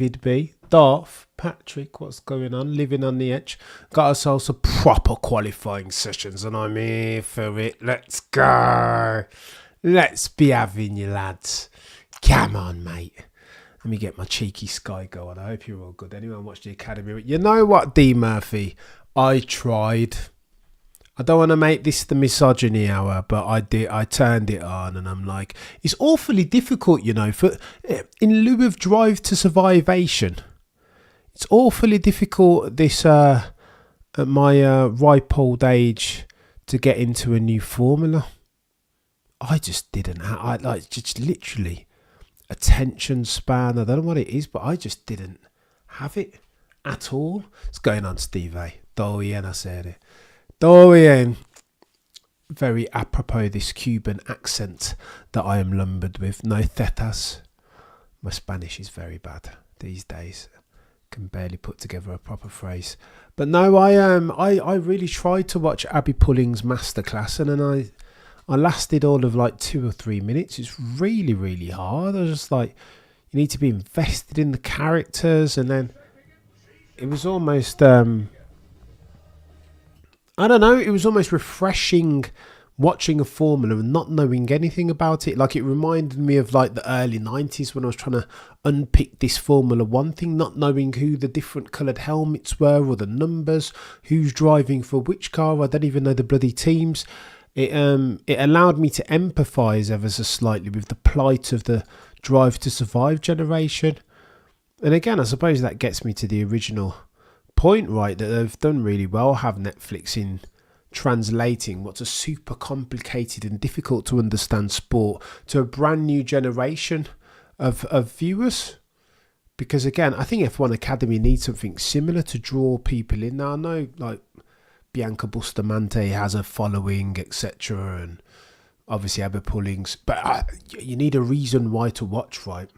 David B. Darth, Patrick, what's going on? Living on the edge. Got ourselves a proper qualifying sessions and I'm here for it. Let's go. Let's be having you, lads. Come on, mate. Let me get my cheeky Sky going. I hope you're all good. Anyone watch the Academy? You know what, D. Murphy? I tried. I don't want to make this the misogyny hour, but I did. I turned it on and I'm like, it's awfully difficult, you know, for in lieu of Drive to Survivation. It's awfully difficult this at my ripe old age to get into a new formula. I just didn't have, I like just literally attention span. I don't know what it is, but I just didn't have it at all. What's going on, Steve? Doyen, I said it. Doyen. Very apropos this Cuban accent that I am lumbered with. No tetas. My Spanish is very bad these days. Can barely put together a proper phrase. But no, I really tried to watch Abby Pulling's masterclass, and then I lasted all of like 2 or 3 minutes. It's really, really hard. I was just like, you need to be invested in the characters, and then it was almost I don't know, it was almost refreshing watching a formula and not knowing anything about it. Like, it reminded me of like the early 90s when I was trying to unpick this Formula One thing, not knowing who the different coloured helmets were or the numbers, who's driving for which car. I don't even know the bloody teams. It allowed me to empathise ever so slightly with the plight of the Drive to Survive generation. And again, I suppose that gets me to the original point, right, that they've done really well, have Netflix in translating what's a super complicated and difficult to understand sport to a brand new generation of viewers. Because again, I think F1 Academy needs something similar to draw people in. Now, I know like Bianca Bustamante has a following, etc., and obviously Abba Pullings, but you need a reason why to watch, right?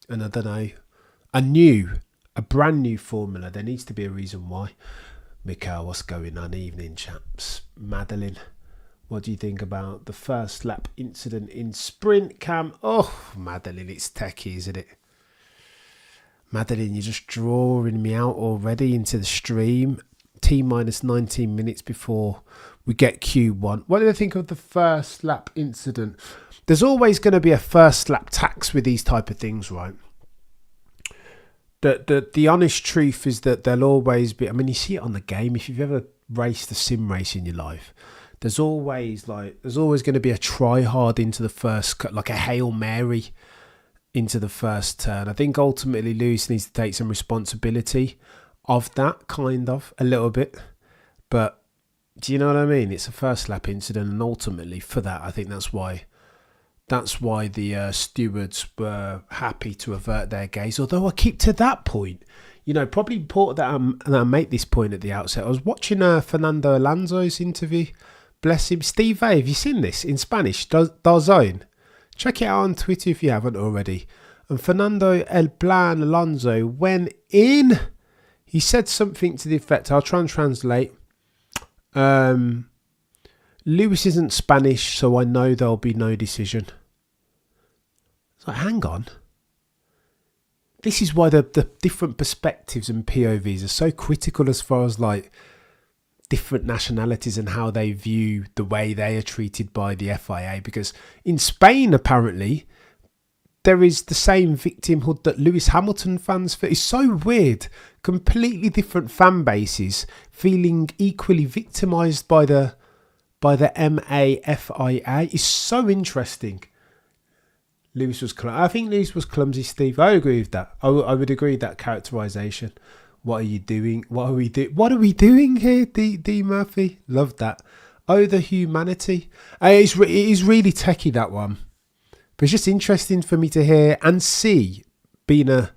And I don't know, a brand new formula, there needs to be a reason why. Mikhail, what's going on? Evening, chaps. Madeline, what do you think about the first lap incident in sprint, Cam? Oh, Madeline, it's techie, isn't it? Madeline, you're just drawing me out already into the stream. T-minus 19 minutes before we get Q1. What do you think of the first lap incident? There's always going to be a first lap tax with these type of things, right? The honest truth is that there'll always be, I mean, you see it on the game. If you've ever raced a sim race in your life, there's always going to be a try hard into the first cut, like a Hail Mary into the first turn. I think ultimately Lewis needs to take some responsibility of that, kind of, a little bit. But do you know what I mean? It's a first lap incident, and ultimately for that, I think that's why the stewards were happy to avert their gaze. Although I keep to that point, you know, probably important that I make this point at the outset. I was watching Fernando Alonso's interview. Bless him. Steve A, have you seen this in Spanish? DAZN. Check it out on Twitter if you haven't already. And Fernando El Plan Alonso, when in, he said something to the effect, I'll try and translate. Lewis isn't Spanish, so I know there'll be no decision. It's like, hang on. This is why the different perspectives and POVs are so critical as far as like different nationalities and how they view the way they are treated by the FIA. Because in Spain, apparently, there is the same victimhood that Lewis Hamilton fans feel. It's so weird. Completely different fan bases feeling equally victimised by the MAFIA. It's so interesting. I think Lewis was clumsy, Steve. I agree with that. I would agree with that characterisation. What are you doing? What are we doing here, D Murphy? Love that. Oh, the humanity. It is really techie, that one. But it's just interesting for me to hear and see, being a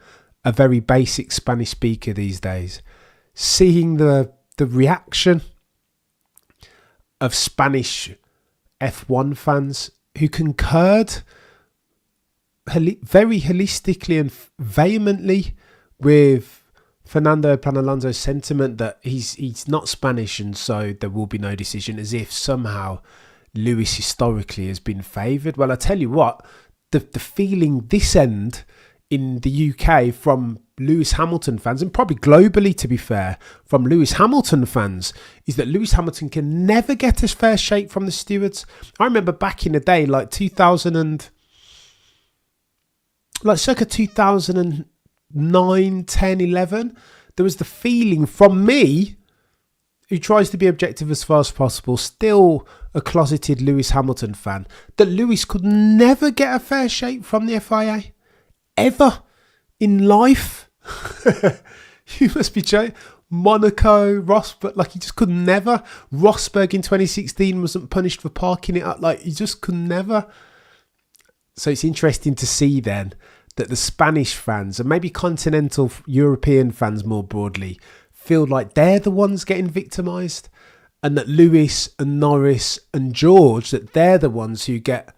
very basic Spanish speaker these days, seeing the reaction of Spanish F1 fans who concurred very holistically and vehemently with Fernando Plan Alonso's sentiment that he's not Spanish and so there will be no decision, as if somehow Lewis historically has been favoured. Well, I tell you what, the feeling this end in the UK from Lewis Hamilton fans, and probably globally, to be fair, from Lewis Hamilton fans, is that Lewis Hamilton can never get a fair shake from the stewards. I remember back in the day, like 2000 and like circa 2009, 10, 11, there was the feeling from me, who tries to be objective as far as possible, still a closeted Lewis Hamilton fan, that Lewis could never get a fair shake from the FIA. Ever in life. You must be joking. Monaco, Rosberg, like he just could never. Rosberg in 2016 wasn't punished for parking it up. Like he just could never. So it's interesting to see then that the Spanish fans, and maybe continental European fans more broadly, feel like they're the ones getting victimised, and that Lewis and Norris and George, that they're the ones who get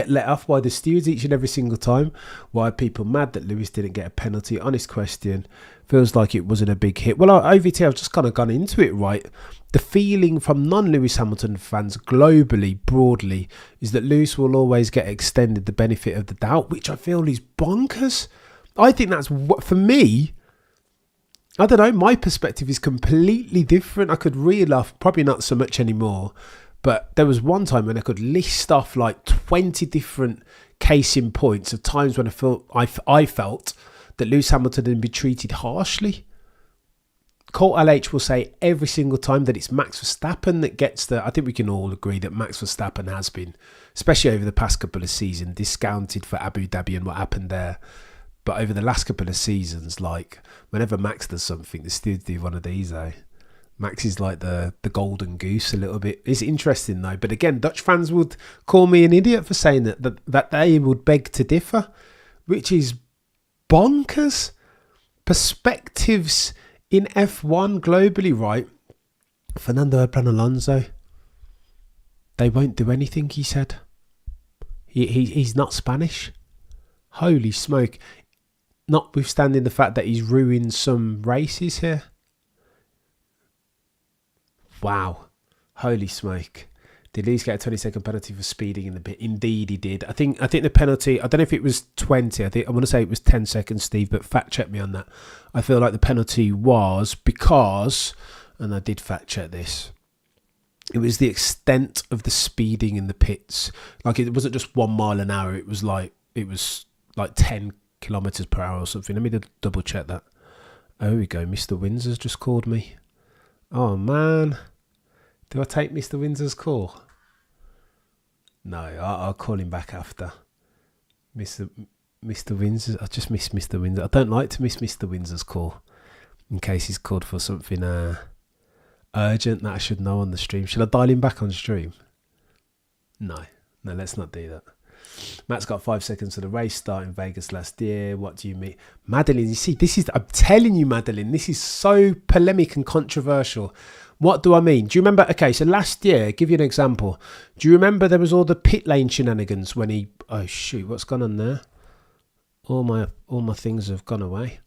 let off by the stewards each and every single time. Why are people mad that Lewis didn't get a penalty? Honest question. Feels like it wasn't a big hit. Well, OVT, I've just kind of gone into it, right? The feeling from non-Lewis Hamilton fans globally, broadly, is that Lewis will always get extended the benefit of the doubt, which I feel is bonkers. I think that's what, for me, I don't know, my perspective is completely different. I could reel off, probably not so much anymore, but there was one time when I could list off like 20 different case in points of times when I felt that Lewis Hamilton had been treated harshly. Colt LH will say every single time that it's Max Verstappen that gets the... I think we can all agree that Max Verstappen has been, especially over the past couple of seasons, discounted for Abu Dhabi and what happened there. But over the last couple of seasons, like whenever Max does something, the stewards do one of these, eh? Max is like the golden goose a little bit. It's interesting though. But again, Dutch fans would call me an idiot for saying that they would beg to differ, which is bonkers. Perspectives in F1 globally, right? Fernando Alonso, they won't do anything, he said. He's not Spanish. Holy smoke. Notwithstanding the fact that he's ruined some races here. Wow. Holy smoke. Did Lewis get a 20-second penalty for speeding in the pit? Indeed he did. I think the penalty, I don't know if it was 20. I want to say it was 10 seconds, Steve, but fact check me on that. I feel like the penalty was because, and I did fact check this, it was the extent of the speeding in the pits. Like it wasn't just 1 mile an hour. It was like 10 kilometers per hour or something. Let me double check that. Oh, here we go. Mr. Windsor's just called me. Oh man. Do I take Mr. Windsor's call? No, I'll call him back after. Mr. Windsor. I just missed Mr. Windsor. I don't like to miss Mr. Windsor's call in case he's called for something urgent that I should know on the stream. Should I dial him back on stream? No, let's not do that. Matt's got 5 seconds to the race start in Vegas last year. What do you mean? Madeline, you see, I'm telling you, Madeline, this is so polemic and controversial. What do I mean? Do you remember? Okay, so last year, give you an example. Do you remember there was all the pit lane shenanigans when he... Oh, shoot, what's gone on there? All my things have gone away.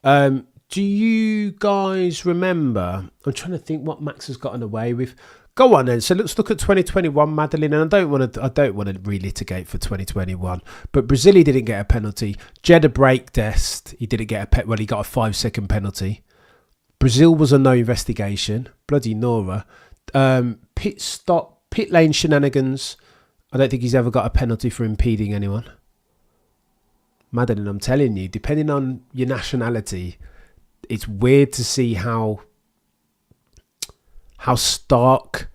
Do you guys remember? I'm trying to think what Max has gotten away with. Go on then. So let's look at 2021, Madeline. And I don't want to relitigate for 2021. But Brazil, he didn't get a penalty. Jeddah brake test, he didn't get he got a 5-second penalty. Brazil was a no investigation. Bloody Nora. Pit lane shenanigans. I don't think he's ever got a penalty for impeding anyone. Madeline, I'm telling you, depending on your nationality, it's weird to see how stark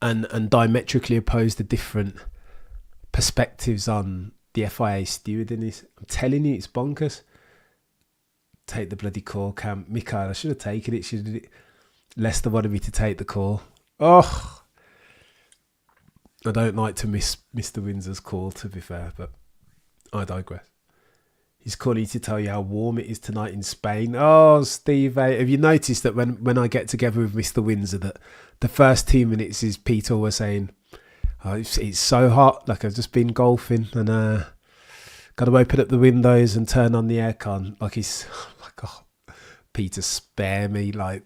and diametrically opposed the different perspectives on the FIA stewarding is. I'm telling you, it's bonkers. Take the bloody call, Cam. Mikhail, I should have taken it. Leicester wanted me to take the call. Oh, I don't like to miss Mr. Windsor's call, to be fair, but I digress. He's calling to tell you how warm it is tonight in Spain. Oh, Steve, have you noticed that when I get together with Mr. Windsor, that the first 2 minutes is Peter was saying, oh, it's so hot, like I've just been golfing and got to open up the windows and turn on the aircon. Like he's like, oh, Peter, spare me. Like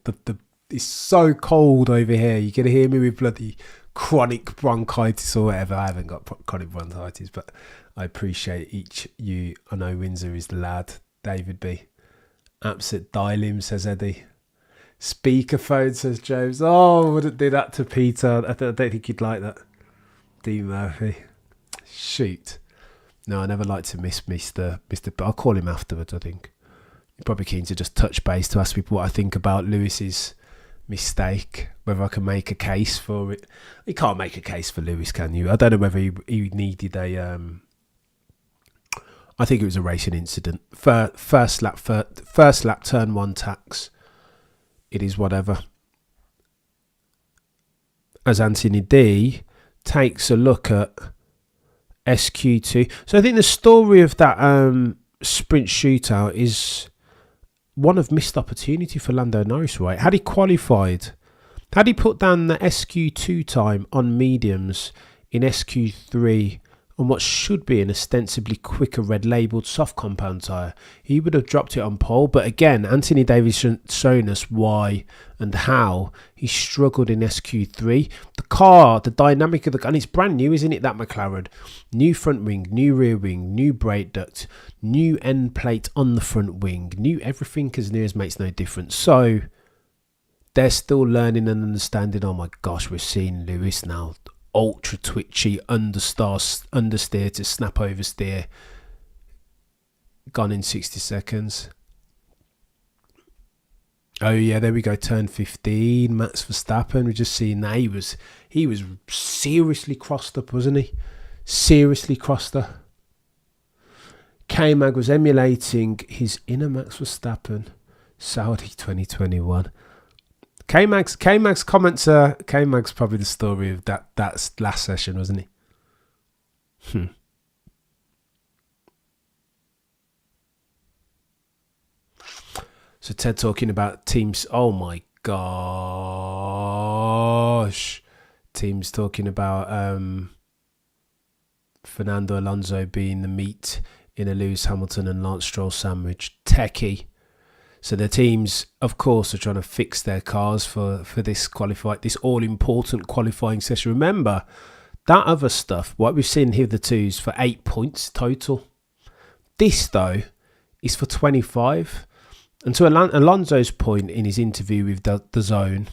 it's so cold over here. You're going to hear me with bloody chronic bronchitis or whatever. I haven't got chronic bronchitis, but I appreciate each you. I know Windsor is the lad. David B. Absolute dial says Eddie. Speakerphone, says James. Oh, I wouldn't do that to Peter. I don't think he'd like that. D. Murphy. Shoot. No, I never like to miss Mr. But I'll call him afterwards, I think. You're probably keen to just touch base to ask people what I think about Lewis's mistake, whether I can make a case for it. You can't make a case for Lewis, can you? I don't know whether he needed a... I think it was a racing incident. First lap, turn one tax. It is whatever. As Anthony D takes a look at SQ2. So I think the story of that sprint shootout is one of missed opportunity for Lando Norris, right? Had he qualified, had he put down the SQ2 time on mediums in SQ3 on what should be an ostensibly quicker red labelled soft compound tyre, he would have dropped it on pole. But again, Anthony Davis shown us why and how he struggled in SQ3. The car, the dynamic of the car, and it's brand new, isn't it, that McLaren? New front wing, new rear wing, new brake duct, new end plate on the front wing, new everything as near as makes no difference. So they're still learning and understanding. Oh my gosh, we're seeing Lewis now. Ultra twitchy, understeer to snap oversteer. Gone in 60 seconds. Oh yeah, there we go. Turn 15. Max Verstappen. We're just seeing that he was seriously crossed up, wasn't he? Seriously crossed up. K-Mag was emulating his inner Max Verstappen. Saudi 2021. K-Mag's comments are... K-Mag's probably the story of that last session, wasn't he? So Ted talking about teams... Oh my gosh. Teams talking about Fernando Alonso being the meat in a Lewis Hamilton and Lance Stroll sandwich. Techie. So the teams, of course, are trying to fix their cars for this all-important qualifying session. Remember, that other stuff, what we've seen hitherto is for 8 points total. This, though, is for 25. And to Alonso's point in his interview with the Zone,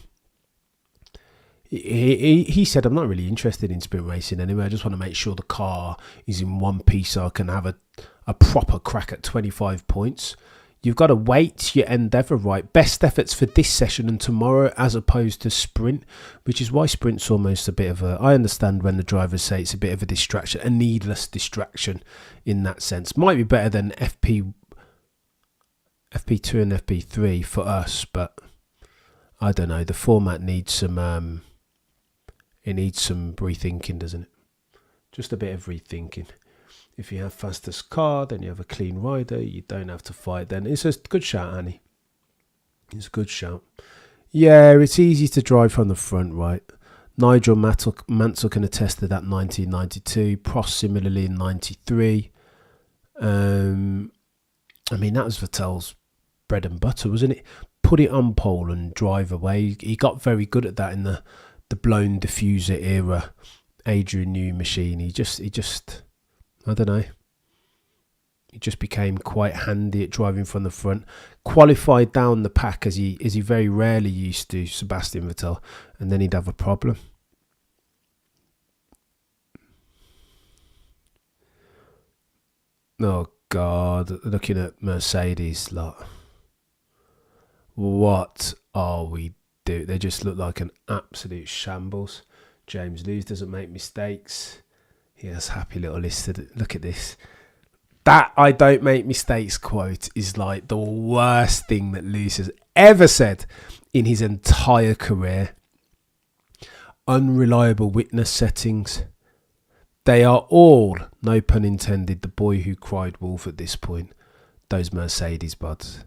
he said, I'm not really interested in sprint racing anyway. I just want to make sure the car is in one piece so I can have a proper crack at 25 points. You've got to weight your endeavour right. Best efforts for this session and tomorrow as opposed to sprint, which is why sprint's almost a bit of a... I understand when the drivers say it's a bit of a distraction, a needless distraction in that sense. Might be better than FP2 and FP3 for us, but I don't know. The format needs some... it needs some rethinking, doesn't it? Just a bit of rethinking. If you have fastest car, then you have a clean rider. You don't have to fight. Then it's a good shout, Annie. It's a good shout. Yeah, it's easy to drive from the front, right? Nigel Mansell can attest to that. 1992. Prost similarly in 93. I mean, that was Vettel's bread and butter, wasn't it? Put it on pole and drive away. He got very good at that in the blown diffuser era. Adrian Newey machine. He just. I don't know. He just became quite handy at driving from the front. Qualified down the pack as he very rarely used to, Sebastian Vettel, and then he'd have a problem. Oh God, looking at Mercedes lot. What are we doing? They just look like an absolute shambles. James Lewis doesn't make mistakes. Yes, happy little listed. Look at this. That I don't make mistakes quote is like the worst thing that Lewis has ever said in his entire career. Unreliable witness settings. They are all, no pun intended, the boy who cried wolf at this point. Those Mercedes buds.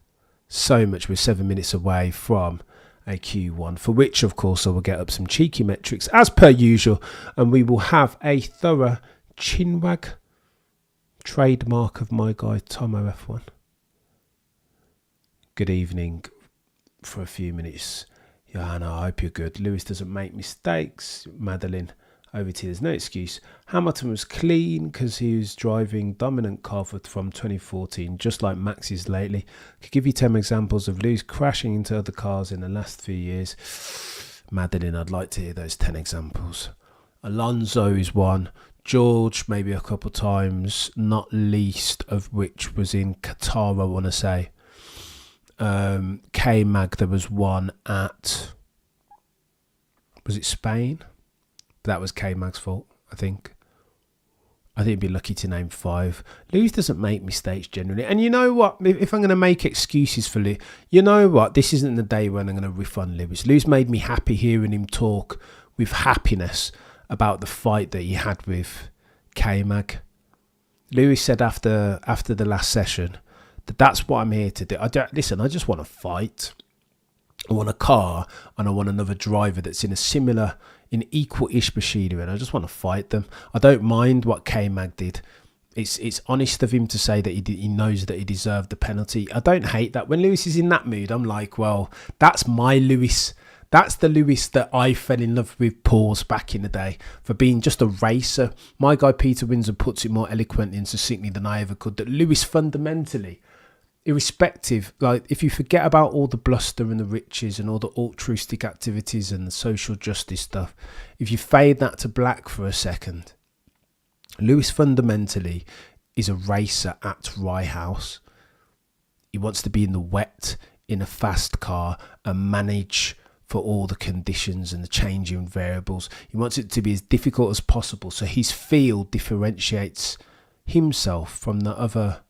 So much. We're 7 minutes away from a Q1, for which of course I will get up some cheeky metrics as per usual, and we will have a thorough chinwag, trademark of my guy Tomo F1. Good evening for a few minutes, Johanna. I hope you're good. Lewis doesn't make mistakes. Madeline, OVT, there's no excuse. Hamilton was clean because he was driving dominant car from 2014, just like Max is lately. Could give you 10 examples of Lewis crashing into other cars in the last few years. Madeline, I'd like to hear those 10 examples. Alonso is one. George maybe a couple times, not least of which was in Qatar, I want to say. K-Mag, there was one at, was it Spain? That was K-Mag's fault, I think. I think he'd be lucky to name 5. Lewis doesn't make mistakes generally. And you know what? If I'm going to make excuses for Lewis, you know what? This isn't the day when I'm going to riff on Lewis. Lewis made me happy hearing him talk with happiness about the fight that he had with K-Mag. Lewis said after the last session that that's what I'm here to do. I just want to fight. I want a car and I want another driver that's in equal-ish machinery, and I just want to fight them. I don't mind what K-Mag did. It's honest of him to say that he knows that he deserved the penalty. I don't hate that. When Lewis is in that mood, I'm like, well, that's my Lewis. That's the Lewis that I fell in love with Paul's back in the day for being just a racer. My guy Peter Windsor puts it more eloquently and succinctly than I ever could, that Lewis fundamentally, irrespective, like if you forget about all the bluster and the riches and all the altruistic activities and the social justice stuff, if you fade that to black for a second, Lewis fundamentally is a racer at Rye House. He wants to be in the wet in a fast car and manage for all the conditions and the changing variables. He wants it to be as difficult as possible, so his field differentiates himself from the other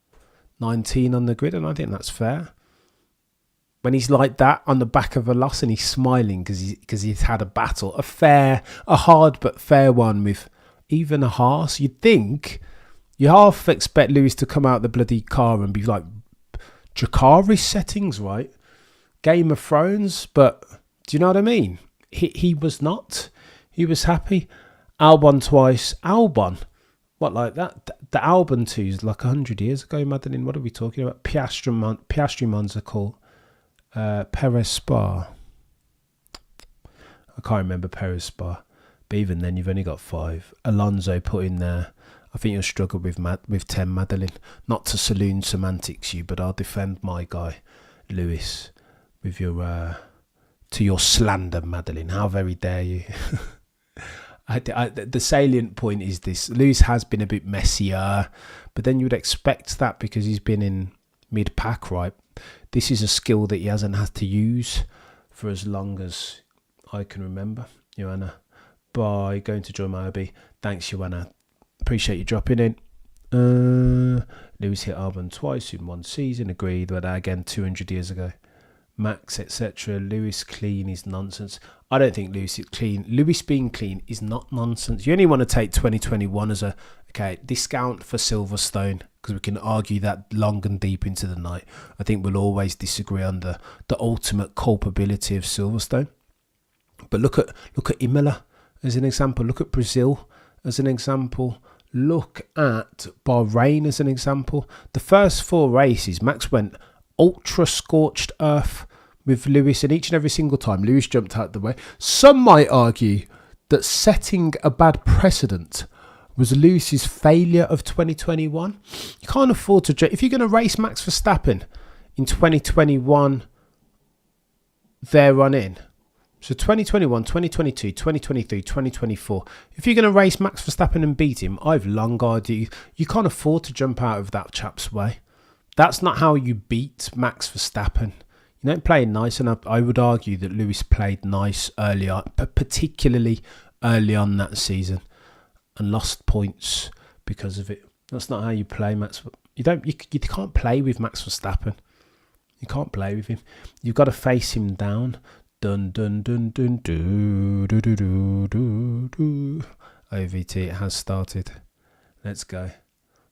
19 on the grid, and I think that's fair. When he's like that on the back of a loss and he's smiling because he's had a battle, a hard but fair one with even a Haas, you'd think, you half expect Lewis to come out the bloody car and be like Jakari settings, right? Game of Thrones, but do you know what I mean? He was not. He was happy. Albon twice. Albon. What, like that? The Albon 2's like 100 years ago, Madeline. What are we talking about? Piastri Monza call. Perez Spa. I can't remember Perez Spa. But even then, you've only got 5. Alonso put in there. I think you'll struggle with 10, Madeline. Not to saloon semantics you, but I'll defend my guy, Lewis, with your to your slander, Madeline. How very dare you? The salient point is this. Lewis has been a bit messier, but then you would expect that because he's been in mid-pack, right? This is a skill that he hasn't had to use for as long as I can remember. Joanna, bye. Going to join my hobby. Thanks, Joanna. Appreciate you dropping in. Lewis hit Albon twice in one season. Agreed, but again 200 years ago. Max, etc. Lewis clean is nonsense. I don't think Lewis is clean. Lewis being clean is not nonsense. You only want to take 2021 as a discount for Silverstone, because we can argue that long and deep into the night. I think we'll always disagree on the ultimate culpability of Silverstone. But look at Imola as an example. Look at Brazil as an example. Look at Bahrain as an example. The first 4 races, Max went ultra scorched earth with Lewis, and each and every single time Lewis jumped out the way. Some might argue that setting a bad precedent was Lewis's failure of 2021. You can't afford to, if you're going to race Max Verstappen in 2021 there on in, so 2021, 2022, 2023, 2024, if you're going to race Max Verstappen and beat him, I've long argued you can't afford to jump out of that chap's way. That's not how you beat Max Verstappen. You don't play nice, and I would argue that Lewis played nice early on, particularly early on that season, and lost points because of it. That's not how you play Max. You can't play with Max Verstappen. You can't play with him. You've got to face him down. Dun dun dun dun do do do do do do. OVT, it has started. Let's go.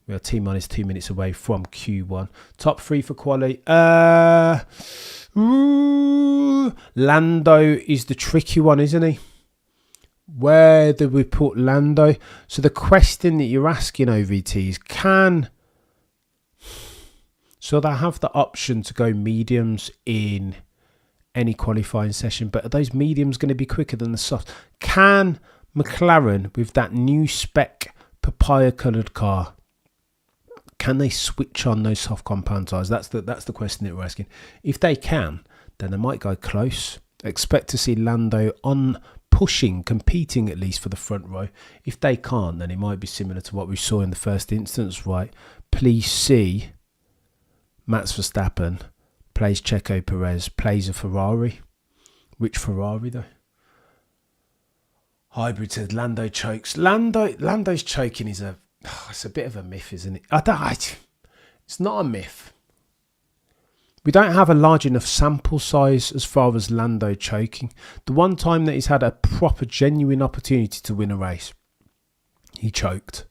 We are T-minus 2 minutes away from Q1. Top 3 for quali. Lando is the tricky one, isn't he? Where do we put Lando? So the question that you're asking, OVT, is so they have the option to go mediums in any qualifying session, but are those mediums going to be quicker than the soft? Can McLaren with that new spec papaya coloured car, can they switch on those soft compound tyres? That's the question that we're asking. If they can, then they might go close. Expect to see Lando on pushing, competing at least for the front row. If they can't, then it might be similar to what we saw in the first instance, right? Please see Max Verstappen plays Checo Perez, plays a Ferrari. Which Ferrari though? Hybrid said Lando chokes. Lando's choking is it's a bit of a myth, isn't it? It's not a myth. We don't have a large enough sample size as far as Lando choking. The one time that he's had a proper, genuine opportunity to win a race, he choked.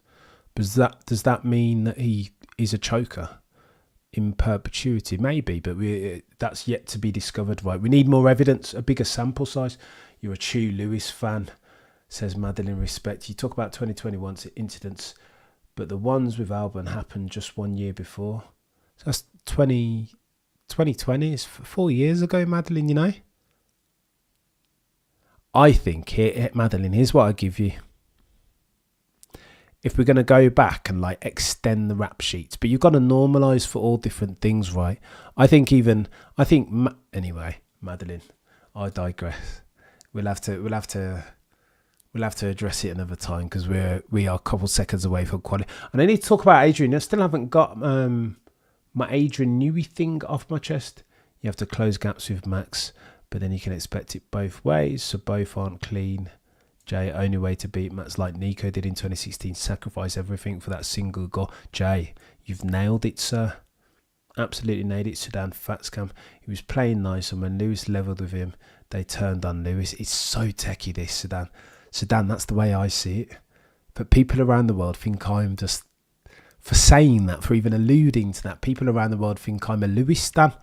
Does that mean that he is a choker in perpetuity? Maybe, but that's yet to be discovered, right? We need more evidence, a bigger sample size. You're a true Lewis fan, says Madeline Respect. You talk about 2021 incidents, but the ones with Albon happened just 1 year before. So that's 2020 is 4 years ago, Madeline, you know? I think, here, Madeline, here's what I give you. If we're going to go back and like extend the rap sheets, but you've got to normalise for all different things, right? Anyway, Madeline, I digress. We'll have to address it another time because we are a couple seconds away from quality. And I need to talk about Adrian. I still haven't got my Adrian Newey thing off my chest. You have to close gaps with Max, but then you can expect it both ways, so both aren't clean. Jay, only way to beat Max like Nico did in 2016, sacrifice everything for that single goal. Jay, you've nailed it, sir. Absolutely nailed it, Sedan Fatscam. He was playing nice, and when Lewis levelled with him, they turned on Lewis. It's so techie, this, Sedan. Sedan, that's the way I see it. But people around the world think I'm just... For saying that, for even alluding to that, people around the world think I'm a Lewis stan.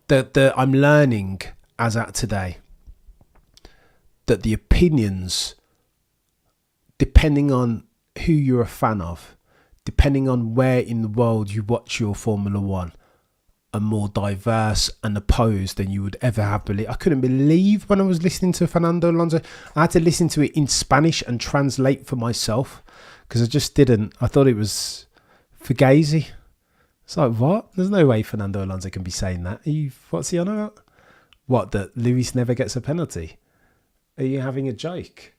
I'm learning, as at today, that the opinions, depending on who you're a fan of, depending on where in the world you watch your Formula One, are more diverse and opposed than you would ever have believed. I couldn't believe when I was listening to Fernando Alonso. I had to listen to it in Spanish and translate for myself because I just didn't. I thought it was fugazi. It's like, what? There's no way Fernando Alonso can be saying that. What's he on about? What, that Lewis never gets a penalty? Are you having a joke?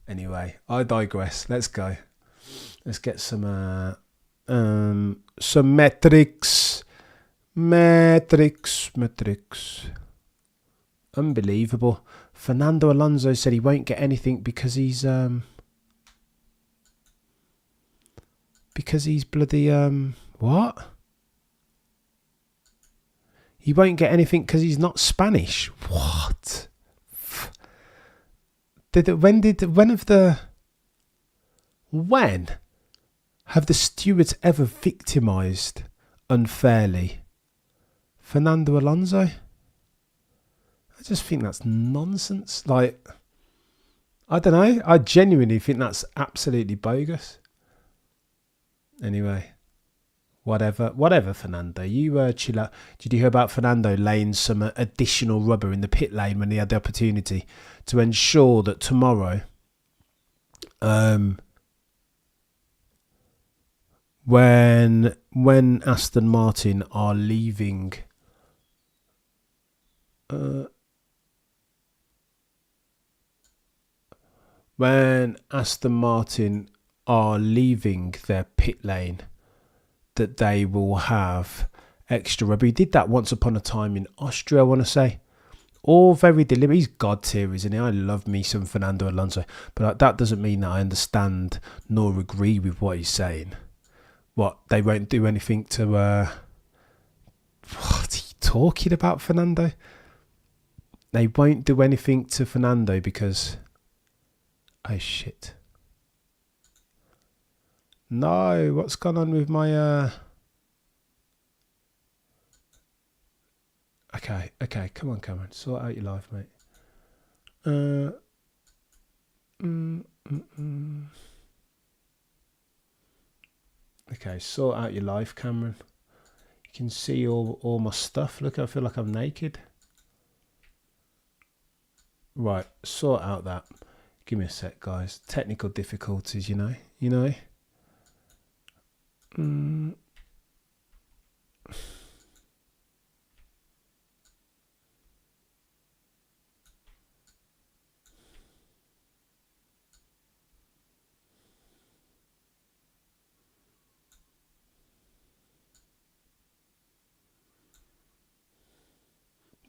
Anyway, I digress. Let's go. Let's get some metrics. Metrics. Unbelievable. Fernando Alonso said he won't get anything because he's bloody what? He won't get anything because he's not Spanish. What? When have the stewards ever victimised unfairly Fernando Alonso? I just think that's nonsense. Like, I don't know. I genuinely think that's absolutely bogus. Anyway, whatever, Fernando. You chill out. Did you hear about Fernando laying some additional rubber in the pit lane when he had the opportunity to ensure that tomorrow, when Aston Martin are leaving, their pit lane, that they will have extra rubber. He did that once upon a time in Austria, I want to say. All very deliberate. He's God tier, isn't he? I love me some Fernando Alonso. But that doesn't mean that I understand nor agree with what he's saying. What, they won't do anything to... what are you talking about, Fernando? They won't do anything to Fernando because... Oh, shit. No, what's gone on with my... Okay, come on, Cameron. Sort out your life, mate. Okay, sort out your life, Cameron. You can see all my stuff. Look, I feel like I'm naked. Right, sort out that. Give me a sec, guys. Technical difficulties, you know.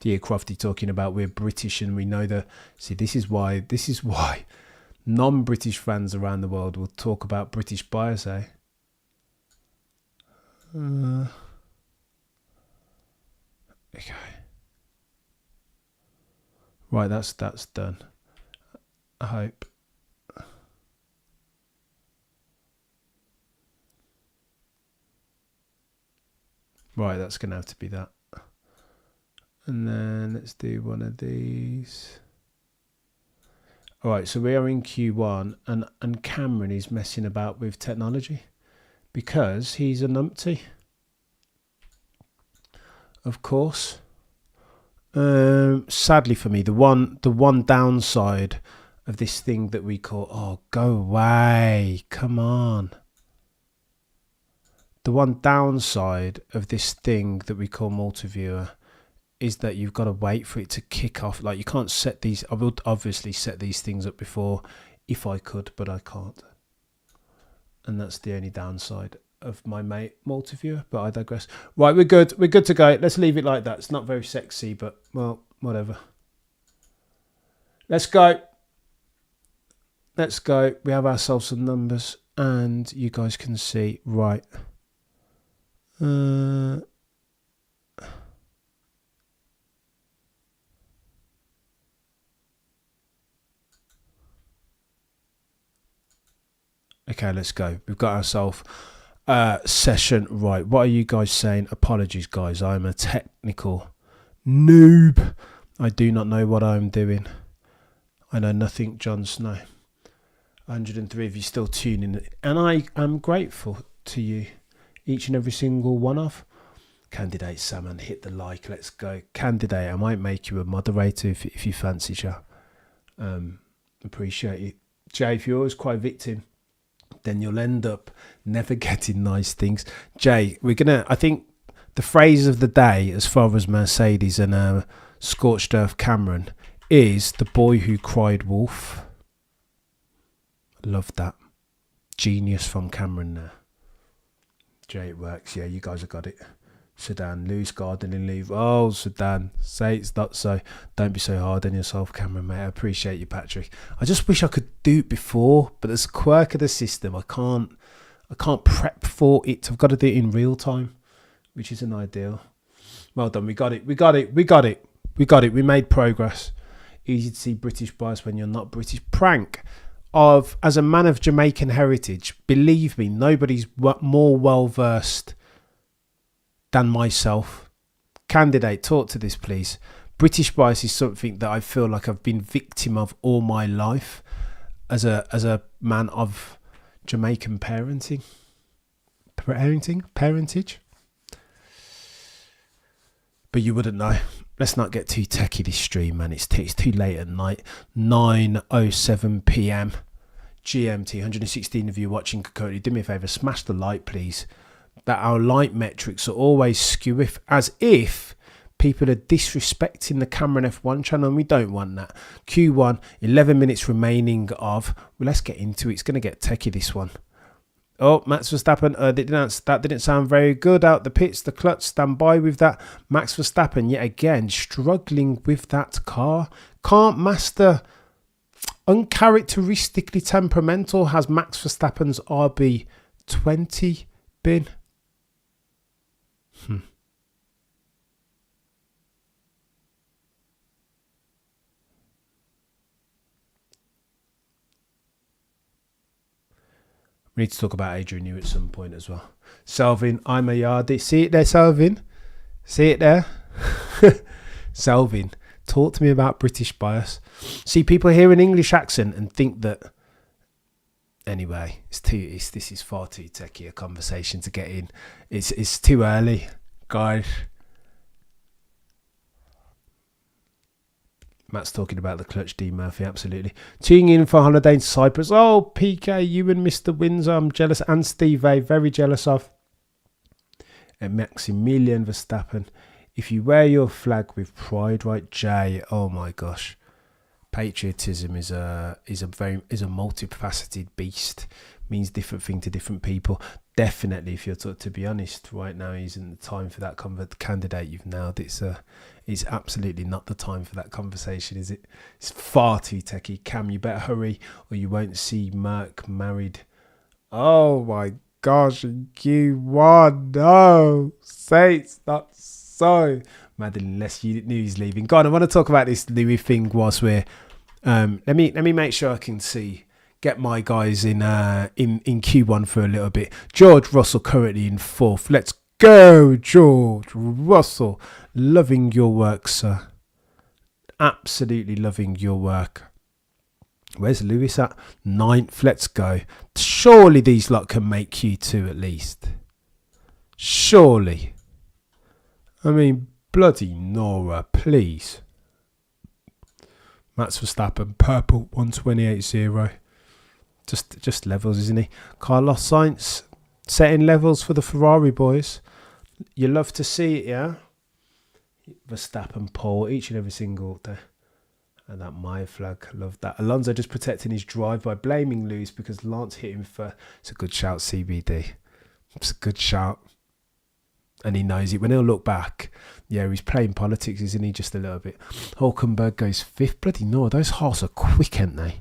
Dear Crofty talking about we're British and we know the... See, this is why non-British fans around the world will talk about British bias, eh? Okay. Right, that's done. I hope. Right, that's going to have to be that. And then let's do one of these. All right, so we are in Q1 and Cameron is messing about with technology because he's a numpty. Of course. Sadly for me, the one downside of this thing that we call... Oh, go away. Come on. The one downside of this thing that we call multi-viewer is that you've got to wait for it to kick off. Like, you can't set these... I would obviously set these things up before if I could, but I can't. And that's the only downside of my mate multi-viewer, but I digress. Right, we're good. We're good to go. Let's leave it like that. It's not very sexy, but, well, whatever. Let's go. Let's go. We have ourselves some numbers, and you guys can see. Right. Okay, let's go. We've got ourselves a session. Right, what are you guys saying? Apologies, guys. I'm a technical noob. I do not know what I'm doing. I know nothing, Jon Snow. 103 of you still tuning in. And I am grateful to you, each and every single one of. Candidate Salmon, hit the like. Let's go. Candidate, I might make you a moderator if you fancy, Joe. Appreciate it. Jay, if you're always quite a victim, then you'll end up never getting nice things. Jay, I think the phrase of the day as far as Mercedes and Scorched Earth Cameron is the boy who cried wolf. Love that. Genius from Cameron there. Jay, it works. Yeah, you guys have got it. Sedan, loose gardening leave. Oh, Sedan, say it's not so. Don't be so hard on yourself, Cameron, mate. I appreciate you, Patrick. I just wish I could do it before, but there's a quirk of the system. I can't prep for it. I've got to do it in real time, which isn't ideal. Well done. We got it. We made progress. Easy to see British bias when you're not British. Prank as a man of Jamaican heritage, believe me, nobody's more well versed than myself. Candidate, talk to this, please. British bias is something that I feel like I've been victim of all my life as a man of Jamaican parentage. But you wouldn't know. Let's not get too techie this stream, man. It's too late at night. 9:07 p.m. GMT. 116 of you watching. Currently, do me a favour, smash the like, please. That our like metrics are always skew as if people are disrespecting the Cameron F1 channel, and we don't want that. Q1, 11 minutes remaining of... Well, let's get into it. It's going to get techie, this one. Oh, Max Verstappen, that didn't sound very good. Out the pits, the clutch, stand by with that. Max Verstappen, yet again, struggling with that car. Can't master... Uncharacteristically temperamental has Max Verstappen's RB20 been. We need to talk about Adrian Newey at some point as well. Selvin, I'm a yardie. See it there, Selvin? See it there? Selvin, talk to me about British bias. See, people hear an English accent and think that... Anyway, this is far too techie a conversation to get in. It's too early, guys. Matt's talking about the clutch, D. Murphy, absolutely. Tuning in for holiday in Cyprus. Oh, PK, you and Mr. Windsor, I'm jealous. And Steve A, very jealous of. And Maximilian Verstappen. If you wear your flag with pride, right, Jay? Oh my gosh, patriotism is a multifaceted beast. Means different thing to different people. Definitely, if you're to be honest, right now isn't the time for that candidate you've nailed. It's absolutely not the time for that conversation, is it? It's far too techie. Cam, you better hurry, or you won't see Merck married. Oh my gosh, you won. No, say it's not so. Madeline, unless you knew he's leaving. God, I want to talk about this Louis thing whilst we're. Let me make sure I can see. Get my guys in Q1 for a little bit. George Russell currently in 4th. Let's go, George Russell. Loving your work, sir. Absolutely loving your work. Where's Lewis at? 9th. Let's go. Surely these lot can make Q2 at least. Surely. I mean, bloody Nora, please. Max Verstappen, purple, 128.0. Just levels, isn't he? Carlos Sainz setting levels for the Ferrari boys. You love to see it, yeah? Verstappen pole each and every single day. And that my flag, love that. Alonso just protecting his drive by blaming Lewis because Lance hit him for. It's a good shout, CBD. It's a good shout. And he knows it. When he'll look back, yeah, he's playing politics, isn't he? Just a little bit. Hulkenberg goes 5th. Bloody no, those Haas are quick, aren't they?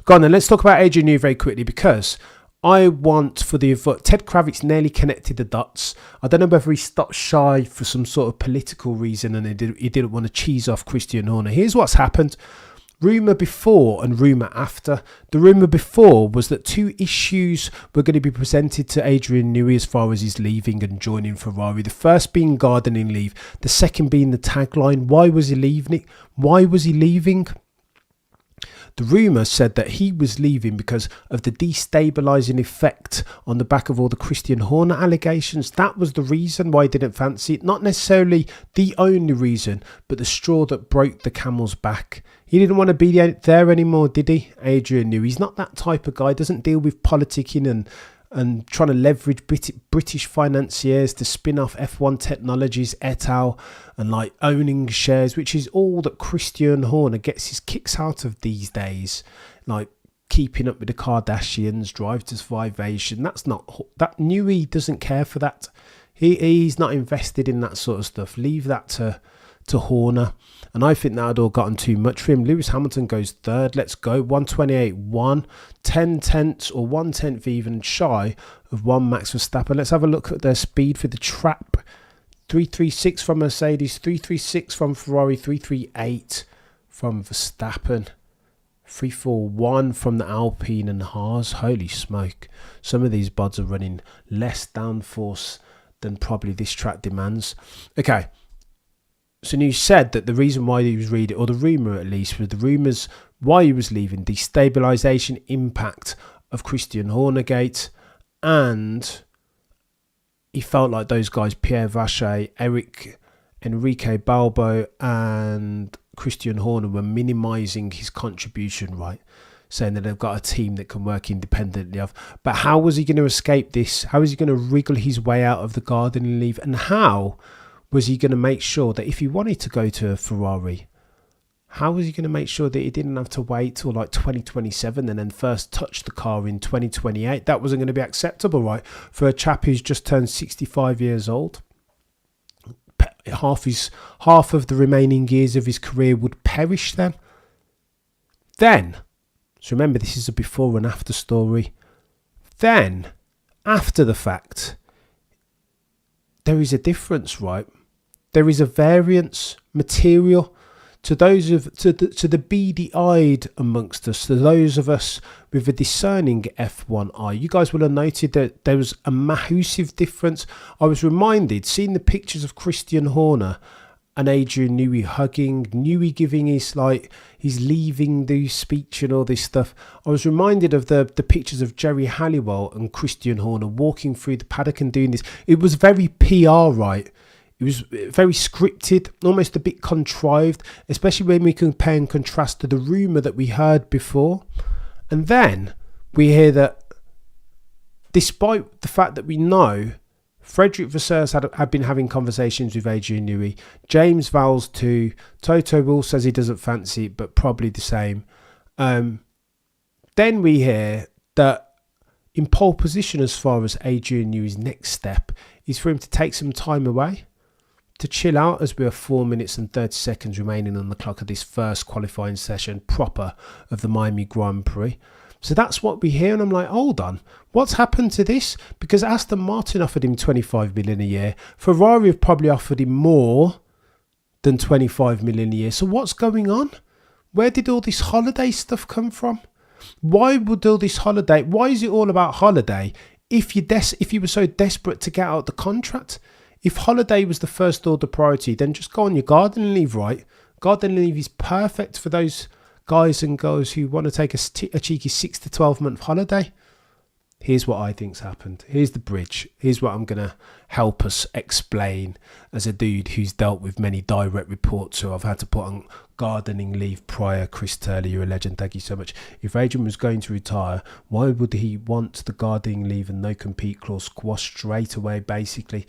Go on then, let's talk about Adrian Newey very quickly because I want for the Ted Kravitz nearly connected the dots. I don't know whether he stopped shy for some sort of political reason and he didn't want to cheese off Christian Horner. Here's what's happened. Rumour before and rumour after. The rumour before was that 2 issues were going to be presented to Adrian Newey as far as he's leaving and joining Ferrari. The first being gardening leave. The second being the tagline. Why was he leaving? Why was he leaving? The rumour said that he was leaving because of the destabilising effect on the back of all the Christian Horner allegations. That was the reason why he didn't fancy it. Not necessarily the only reason, but the straw that broke the camel's back. He didn't want to be there anymore, did he? Adrian Newey. He's not that type of guy. Doesn't deal with politicking and trying to leverage British financiers to spin off F1 Technologies et al. And like owning shares, which is all that Christian Horner gets his kicks out of these days. Like keeping up with the Kardashians, Drive to Survivation. That Newey doesn't care for that. He's not invested in that sort of stuff. Leave that to Horner. And I think that had all gotten too much for him. Lewis Hamilton goes 3rd. Let's go. 128.1. 10 tenths or 1/10 even shy of 1 Max Verstappen. Let's have a look at their speed for the trap. 336 from Mercedes. 336 from Ferrari. 338 from Verstappen. 341 from the Alpine and Haas. Holy smoke. Some of these bods are running less downforce than probably this track demands. Okay. So you said that the reason why he was reading, or the rumour at least, was the rumours why he was leaving, destabilisation impact of Christian Hornergate, and he felt like those guys, Pierre Vacher, Enrique Balbo and Christian Horner were minimising his contribution, right? Saying that they've got a team that can work independently of. But how was he going to escape this? How is he going to wriggle his way out of the gardening leave? And how was he going to make sure that if he wanted to go to a Ferrari, how was he going to make sure that he didn't have to wait till like 2027 and then first touch the car in 2028? That wasn't going to be acceptable, right? For a chap who's just turned 65 years old. Half of the remaining years of his career would perish then. So remember, this is a before and after story. Then, after the fact, there is a difference, right? There is a variance material to those to the beady-eyed amongst us, to those of us with a discerning F1 eye. You guys will have noted that there was a massive difference. I was reminded, seeing the pictures of Christian Horner and Adrian Newey hugging, Newey giving his leaving the speech and all this stuff. I was reminded of the pictures of Jerry Halliwell and Christian Horner walking through the paddock and doing this. It was very PR, right? It was very scripted, almost a bit contrived, especially when we compare and contrast to the rumour that we heard before. And then we hear that despite the fact that we know Frederick Vasseur had been having conversations with Adrian Newey, James Vowles too, Toto Wolff says he doesn't fancy it, but probably the same. Then we hear that in pole position as far as Adrian Newey's next step is for him to take some time away, to chill out, as we have 4 minutes and 30 seconds remaining on the clock of this first qualifying session proper of the Miami Grand Prix. So that's what we hear, and I'm like, hold on, what's happened to this? Because Aston Martin offered him 25 million a year. Ferrari have probably offered him more than 25 million a year. So what's going on? Where did all this holiday stuff come from? Why would all this holiday? Why is it all about holiday? If you were so desperate to get out the contract, if holiday was the first order priority, then just go on your gardening leave, right? Gardening leave is perfect for those guys and girls who want to take a cheeky 6 to 12 month holiday. Here's what I think's happened. Here's the bridge. Here's what I'm going to help us explain as a dude who's dealt with many direct reports who I've had to put on gardening leave prior. Chris Turley, you're a legend. Thank you so much. If Adrian was going to retire, why would he want the gardening leave and no compete clause squashed straight away, basically?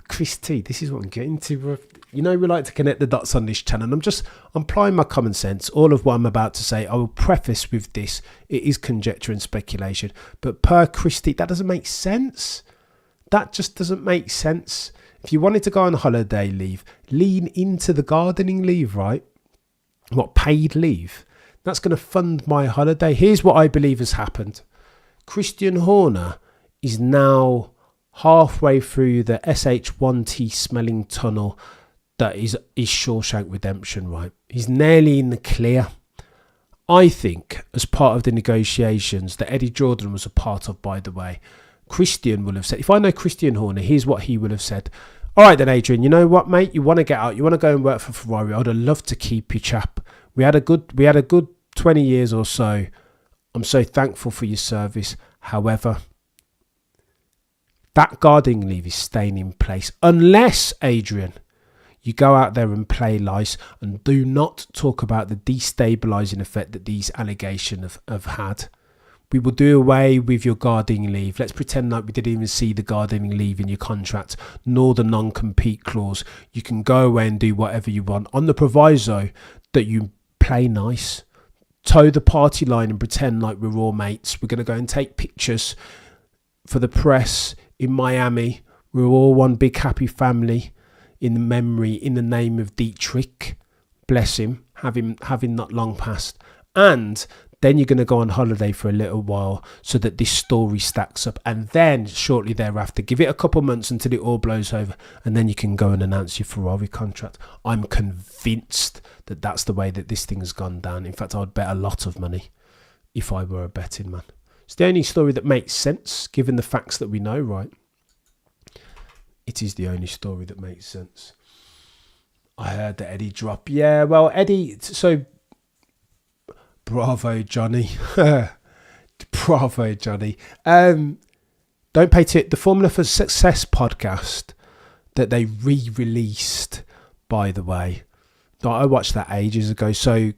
Chris T, this is what I'm getting to. You know, we like to connect the dots on this channel. I'm applying my common sense. All of what I'm about to say, I will preface with this. It is conjecture and speculation. But per Chris T, that doesn't make sense. That just doesn't make sense. If you wanted to go on holiday leave, lean into the gardening leave, right? What, paid leave? That's going to fund my holiday. Here's what I believe has happened. Christian Horner is now halfway through the SH1T smelling tunnel that is Shawshank Redemption, right? He's nearly in the clear. I think, as part of the negotiations that Eddie Jordan was a part of, by the way, Christian will have said, if I know Christian Horner, here's what he would have said. All right then, Adrian, you know what, mate? You want to get out, you want to go and work for Ferrari. I'd have loved to keep you, chap. We had a good 20 years or so. I'm so thankful for your service. However, that gardening leave is staying in place unless, Adrian, you go out there and play nice and do not talk about the destabilising effect that these allegations have had. We will do away with your gardening leave. Let's pretend like we didn't even see the gardening leave in your contract, nor the non-compete clause. You can go away and do whatever you want on the proviso that you play nice, toe the party line and pretend like we're all mates. We're going to go and take pictures for the press in Miami. We're all one big happy family in the memory, in the name of Dietrich. Bless him, having not long passed. And then you're going to go on holiday for a little while so that this story stacks up. And then shortly thereafter, give it a couple months until it all blows over. And then you can go and announce your Ferrari contract. I'm convinced that that's the way that this thing has gone down. In fact, I'd bet a lot of money if I were a betting man. It's the only story that makes sense, given the facts that we know, right? It is the only story that makes sense. I heard that Eddie drop. Yeah, well, Eddie, so bravo, Johnny. Bravo, Johnny. Don't pay to it. The Formula for Success podcast that they re-released, by the way. I watched that ages ago. So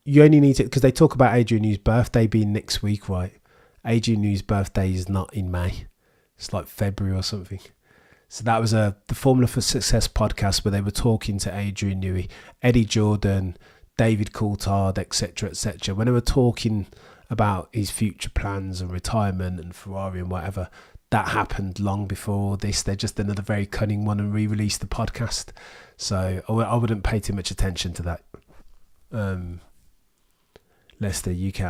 you only need to, because they talk about Adrian Newey's birthday being next week, right? Adrian Newey's birthday is not in May. It's like February or something. So that was the Formula for Success podcast where they were talking to Adrian Newey, Eddie Jordan, David Coulthard, etc., etc. When they were talking about his future plans and retirement and Ferrari and whatever, that happened long before all this. They're just another very cunning one and re-released the podcast. So I wouldn't pay too much attention to that. Leicester UK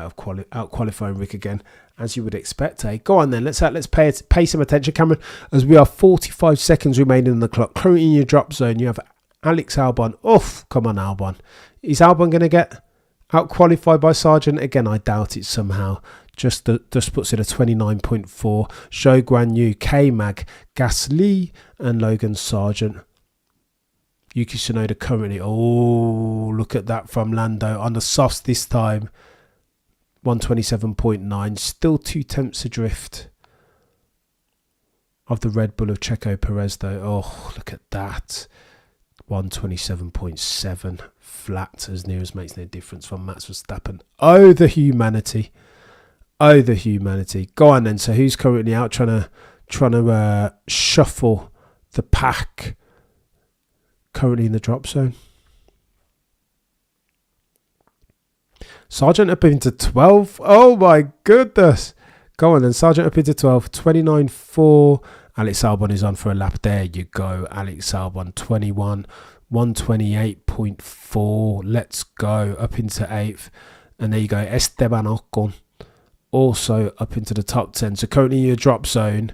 out qualifying Rick again, as you would expect. Go on then, let's pay some attention, Cameron, as we are 45 seconds remaining on the clock. Currently in your drop zone, you have Alex Albon. Oof, come on, Albon. Is Albon going to get out qualified by Sargeant again? I doubt it somehow. Just puts it at 29.4. Zhou Guanyu, K-Mag, Gasly, and Logan Sargeant. Yuki Tsunoda currently, look at that from Lando on the softs this time. 127.9, still 2 tenths adrift of the Red Bull of Checo Perez, though. Oh, look at that. 127.7 flat, as near as makes no difference from Max Verstappen. Oh, the humanity. Oh, the humanity. Go on then. So who's currently out trying to shuffle the pack? Currently in the drop zone. Sargeant up into 12. Oh my goodness. Go on then. Sargeant up into 12. 29.4. Alex Albon is on for a lap. There you go. Alex Albon 21. 128.4. Let's go. Up into 8th. And there you go. Esteban Ocon also up into the top 10. So currently in your drop zone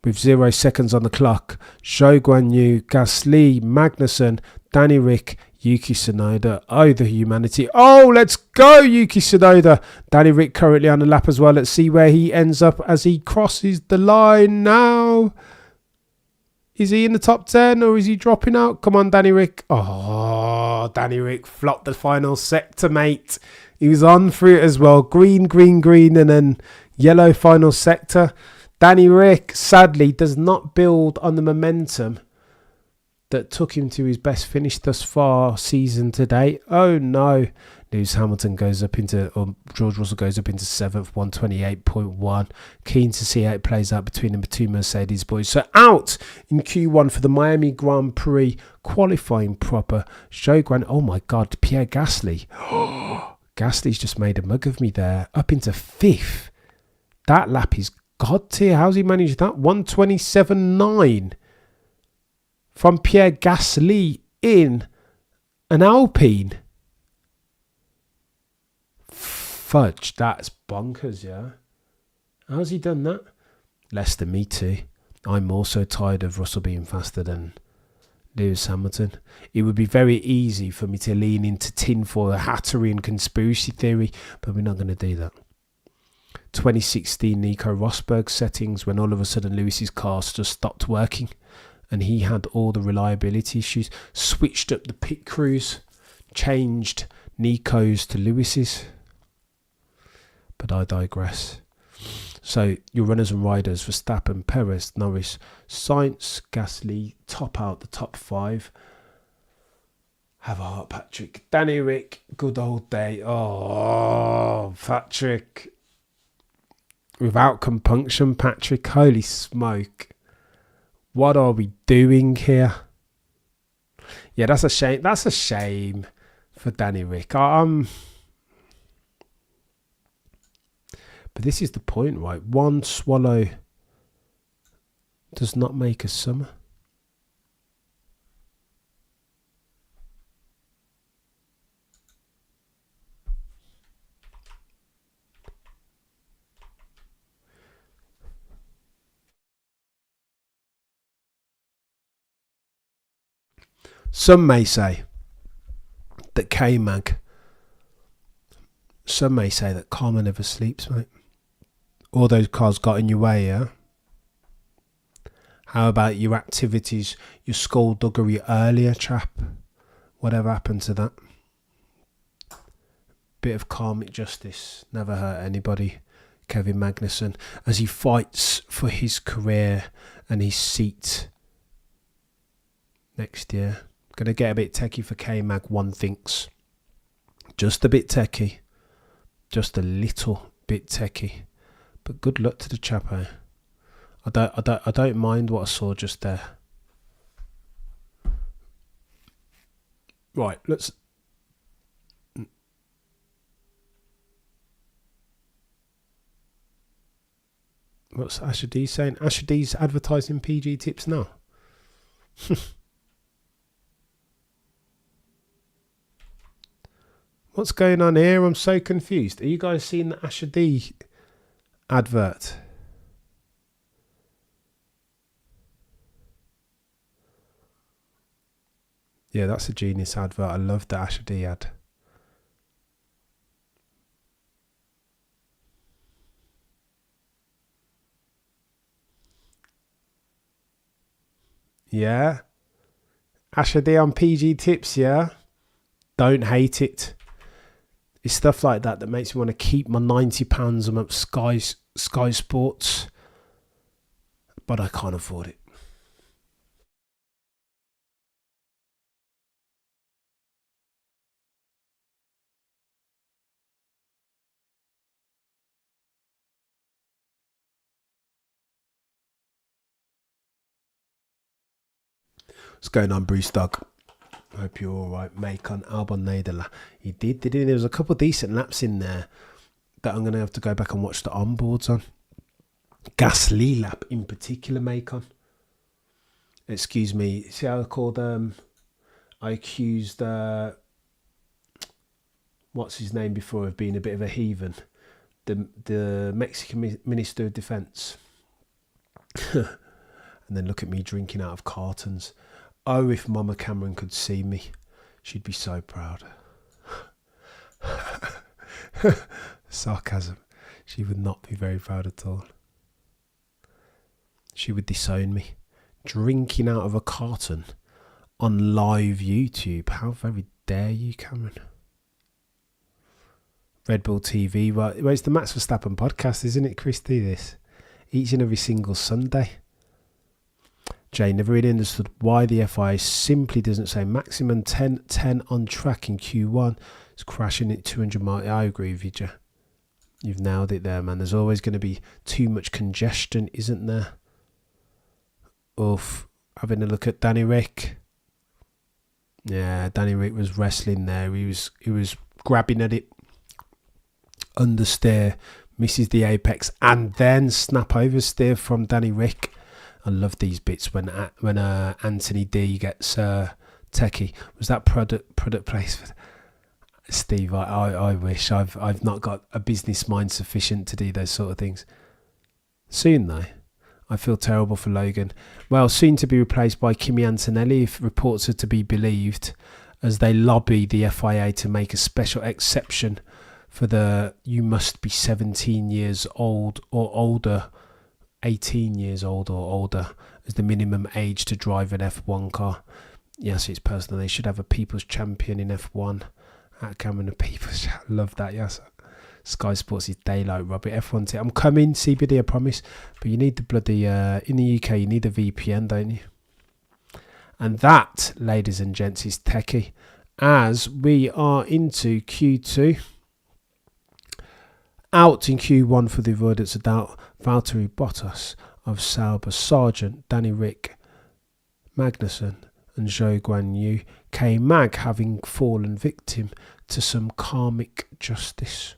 with 0 seconds on the clock. Zhou Guanyu, Gasly, Magnuson, Danny Rick, Yuki Tsunoda. Oh, the humanity. Oh, let's go, Yuki Tsunoda. Danny Rick currently on the lap as well. Let's see where he ends up as he crosses the line now. Is he in the top 10 or is he dropping out? Come on, Danny Rick. Oh, Danny Rick flopped the final sector, mate. He was on for it as well. Green, green, green, and then yellow final sector. Danny Rick, sadly, does not build on the momentum that took him to his best finish thus far season to date. Oh no. Lewis Hamilton goes up into, or George Russell goes up into 7th, 128.1. Keen to see how it plays out between the two Mercedes boys. So out in Q1 for the Miami Grand Prix qualifying proper. Zhou Guan, oh my God, Pierre Gasly. Gasly's just made a mug of me there. Up into 5th. That lap is God tier. How's he managed that? 127.9 from Pierre Gasly in an Alpine. Fudge, that's bonkers, yeah. How's he done that? Less than me too. I'm also tired of Russell being faster than Lewis Hamilton. It would be very easy for me to lean into tinfoil hattery and conspiracy theory, but we're not going to do that. 2016 Nico Rosberg settings, when all of a sudden Lewis's car just stopped working and he had all the reliability issues. Switched up the pit crews, changed Nico's to Lewis's. But I digress. So your runners and riders: Verstappen, Perez, Norris, Sainz, Gasly, top out the top 5. Have a heart, Patrick. Danny Rick, good old day. Oh, Patrick. Without compunction, Patrick. Holy smoke. What are we doing here? Yeah, that's a shame. That's a shame for Danny Rick. But this is the point, right? One swallow does not make a summer. Some may say that K-Mag, some may say that karma never sleeps, mate. All those cars got in your way, yeah? How about your activities, your skullduggery earlier, chap? Whatever happened to that? Bit of karmic justice, never hurt anybody. Kevin Magnuson, as he fights for his career and his seat next year. Going to get a bit techie for K-Mag, one thinks. Just a bit techie. Just a little bit techie. But good luck to the chap, eh? I don't mind what I saw just there. Right, let's... What's Asher D saying? Asher D's advertising PG tips now. What's going on here? I'm so confused. Are you guys seeing the Asher D advert? Yeah, that's a genius advert. I love the Asher D ad. Yeah. Asher D on PG tips, yeah. Don't hate it. It's stuff like that that makes me want to keep my £90 a month Sky Sports but I can't afford it. What's going on, Bruce Dog? Hope you're all right. Macon Albon Nederla. He did. There was a couple of decent laps in there that I'm going to have to go back and watch the onboards on. Gasly lap in particular, Macon. Excuse me. See how I called? I accused what's his name before of being a bit of a heathen. The Mexican Minister of Defense. And then look at me drinking out of cartons. Oh, if Mama Cameron could see me, she'd be so proud. Sarcasm. She would not be very proud at all. She would disown me. Drinking out of a carton on live YouTube. How very dare you, Cameron? Red Bull TV. Well, it's the Max Verstappen podcast, isn't it, Christy? This each and every single Sunday. Jay never really understood why the FIA simply doesn't say maximum 10 on track in Q1. It's crashing at 200 miles. I agree with you, Jay. You've nailed it there, man. There's always going to be too much congestion, isn't there? Oof. Having a look at Danny Rick. Yeah, Danny Rick was wrestling there. He was grabbing at it. Understeer. Misses the apex. And then snap oversteer from Danny Rick. I love these bits when Anthony D gets techie. Was that product placement? Steve, I wish I've not got a business mind sufficient to do those sort of things. Soon though, I feel terrible for Logan. Well, soon to be replaced by Kimi Antonelli if reports are to be believed, as they lobby the FIA to make a special exception for the you must be 17 years old or older. 18 years old or older as the minimum age to drive an F1 car. Yes, it's personal. They should have a people's champion in F1. Cameron, a people's. Love that. Yes, Sky Sports is daylight rubber. F1 I'm coming, CBD, I promise. But you need the bloody in the UK. You need a VPN, don't you? And that, ladies and gents, is techie. As we are into Q2. Out in Q1 for the avoidance of doubt, Valtteri Bottas of Sauber, Sargeant, Danny Rick, Magnuson and Zhou Guanyu, K-Mag having fallen victim to some karmic justice.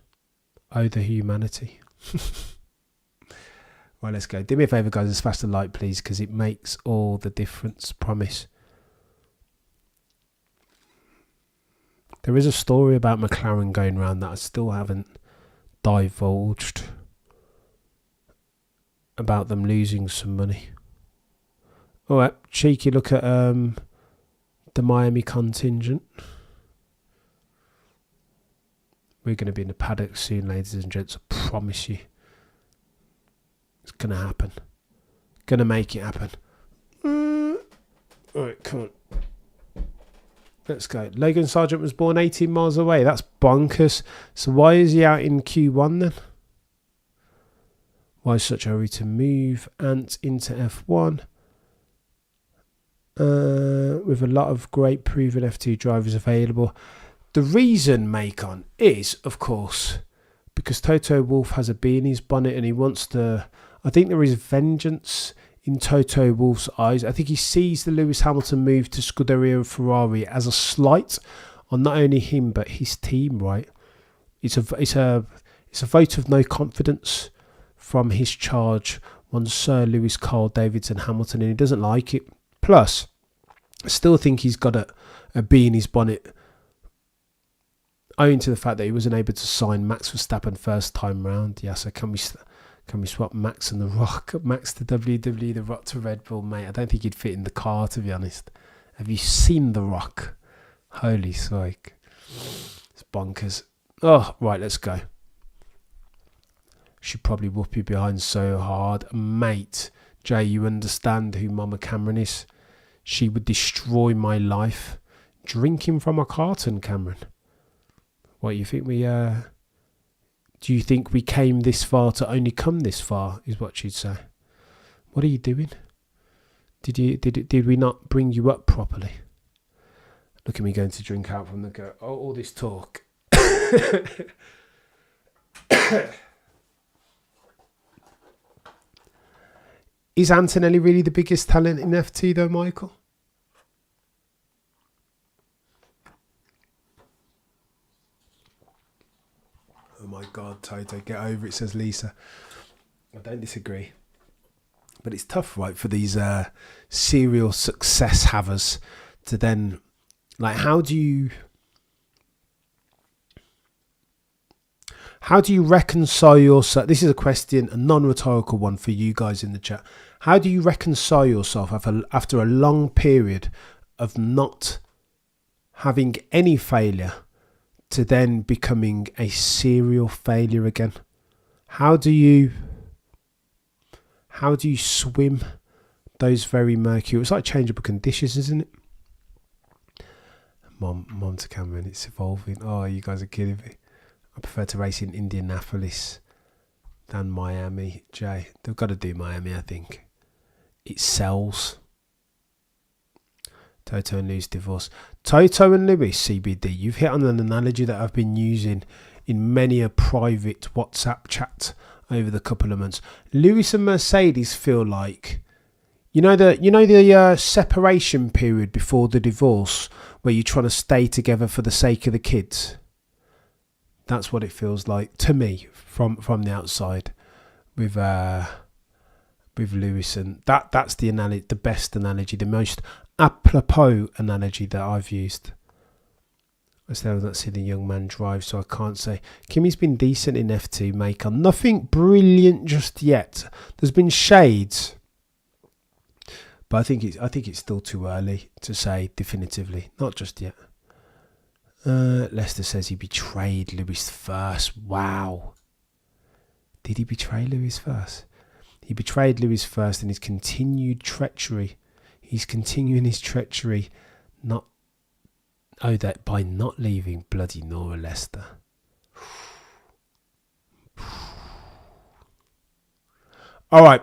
Oh, the humanity. Right, let's go. Do me a favour, guys, as fast as light, please, because it makes all the difference, promise. There is a story about McLaren going around that I still haven't divulged about them losing some money. Alright, cheeky look at the Miami contingent. We're going to be in the paddock soon, ladies and gents, I promise you. It's going to happen. Going to make it happen. Alright, come on. Let's go. Logan Sargeant was born 18 miles away. That's bonkers. So why is he out in Q1 then? Why such a hurry to move Ant into F1? With a lot of great proven F2 drivers available. The reason, Macon, is, of course, because Toto Wolff has a bee in his bonnet and he wants to... I think there is vengeance in Toto Wolff's eyes. I think he sees the Lewis Hamilton move to Scuderia Ferrari as a slight on not only him but his team. Right? It's a vote of no confidence from his charge on Sir Lewis Carl Davidson Hamilton, and he doesn't like it. Plus, I still think he's got a bee in his bonnet, owing to the fact that he wasn't able to sign Max Verstappen first time round. Yeah, so can we swap Max and The Rock? Max to WWE, The Rock to Red Bull, mate. I don't think he'd fit in the car, to be honest. Have you seen The Rock? Holy smoke. It's bonkers. Oh, right, let's go. Should probably whoop you behind so hard. Mate, Jay, you understand who Mama Cameron is? She would destroy my life. Drinking from a carton, Cameron. What, you think we... Do you think we came this far to only come this far, is what she'd say. What are you doing? Did we not bring you up properly? Look at me going to drink out from the go. Oh, all this talk. Is Antonelli really the biggest talent in F2 though, Michael? Oh my God, Toto, get over it, says Lisa. I don't disagree. But it's tough, right, for these serial success havers to then, like, how do you reconcile yourself? This is a question, a non-rhetorical one for you guys in the chat. How do you reconcile yourself after a long period of not having any failure to then becoming a serial failure again? How do you swim those very murky? It's like changeable conditions, isn't it? Mom to Cameron, it's evolving. Oh, you guys are kidding me. I prefer to race in Indianapolis than Miami. Jay, they've got to do Miami, I think. It sells. Toto and Lewis divorce. Toto and Lewis, CBD. You've hit on an analogy that I've been using in many a private WhatsApp chat over the couple of months. Lewis and Mercedes feel like, you know the separation period before the divorce, where you're trying to stay together for the sake of the kids. That's what it feels like to me from the outside with Lewis, and that's the analogy, the best analogy, the most apropos analogy that I've used. I still have not seen the young man drive, so I can't say. Kimi's been decent in F2, Macon. Nothing brilliant just yet. There's been shades, but I think it's still too early to say definitively. Not just yet. Lester says he betrayed Lewis first. Wow. Did he betray Lewis first? He betrayed Lewis first in his continued treachery. He's continuing his treachery, that by not leaving bloody Nora Lester. All right.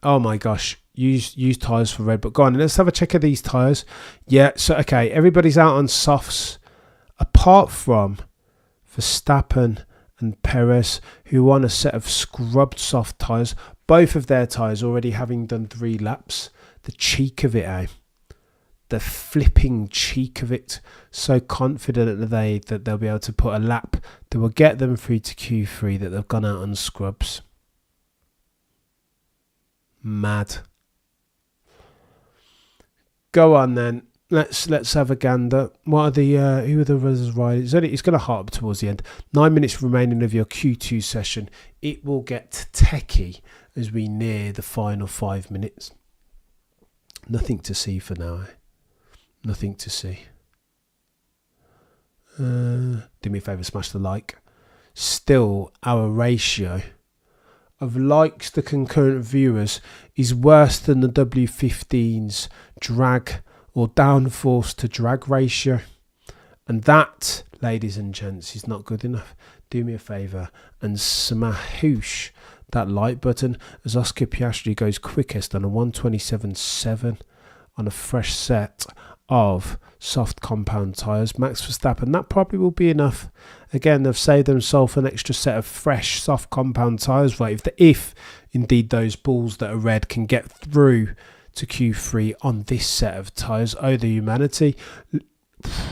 Oh my gosh. Use tyres for Red Bull. Go on, let's have a check of these tyres. Yeah, so okay, everybody's out on softs apart from Verstappen and Perez, who won a set of scrubbed soft tyres. Both of their tyres already having done 3 laps. The cheek of it, eh? The flipping cheek of it. So confident that they'll be able to put a lap that will get them through to Q3 that they've gone out on scrubs. Mad. Go on then. Let's have a gander. What are the who are the riders? It's going to heart up towards the end. 9 minutes remaining of your Q2 session. It will get techie as we near the final 5 minutes. Nothing to see for now. Nothing to see. Do me a favour, smash the like. Still, our ratio of likes to concurrent viewers is worse than the W15's drag or downforce to drag ratio. And that, ladies and gents, is not good enough. Do me a favour and smahoosh that like button as Oscar Piastri goes quickest on a 127.7 on a fresh set of soft compound tyres. Max Verstappen, that probably will be enough. Again, they've saved themselves an extra set of fresh soft compound tyres, right? If indeed those balls that are red can get through to Q3 on this set of tyres. Oh, the humanity.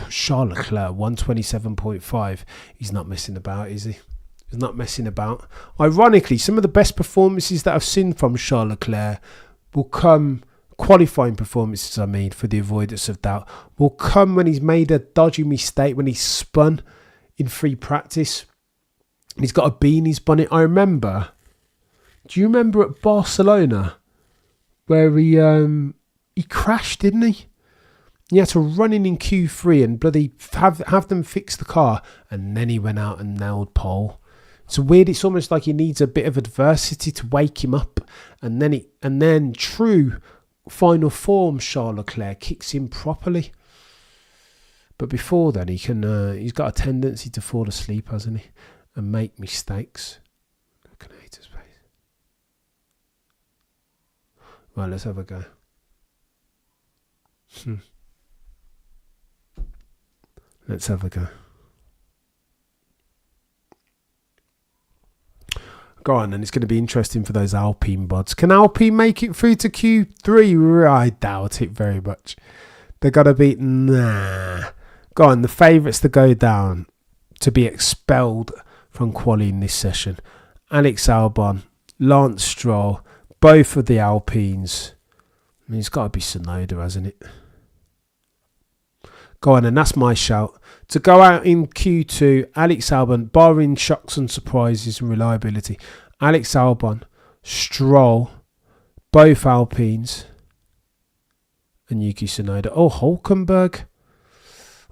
Charles Leclerc, 127.5. He's not messing about, is he? He's not messing about. Ironically, some of the best performances that I've seen from Charles Leclerc will come, qualifying performances I mean, for the avoidance of doubt, will come when he's made a dodgy mistake, when he's spun in free practice. And he's got a bee in his bonnet. I remember, do you remember at Barcelona where he crashed, didn't he? He had to run in Q3 and bloody have them fix the car, and then he went out and nailed pole. It's weird. It's almost like he needs a bit of adversity to wake him up, and then true final form Charles Leclerc kicks in properly. But before then, he's got a tendency to fall asleep, hasn't he, and make mistakes. Look at haters' face. Right, let's have a go. Let's have a go. Go on, and it's going to be interesting for those Alpine bods. Can Alpine make it through to Q3? I doubt it very much. They're going to be... Nah. Go on, the favourites to go down, to be expelled from quali in this session. Alex Albon, Lance Stroll, both of the Alpines. I mean, it's got to be Tsunoda, hasn't it? Go on, and that's my shout. To go out in Q2, Alex Albon, barring shocks and surprises and reliability, Alex Albon, Stroll, both Alpines, and Yuki Tsunoda. Oh, Hülkenberg.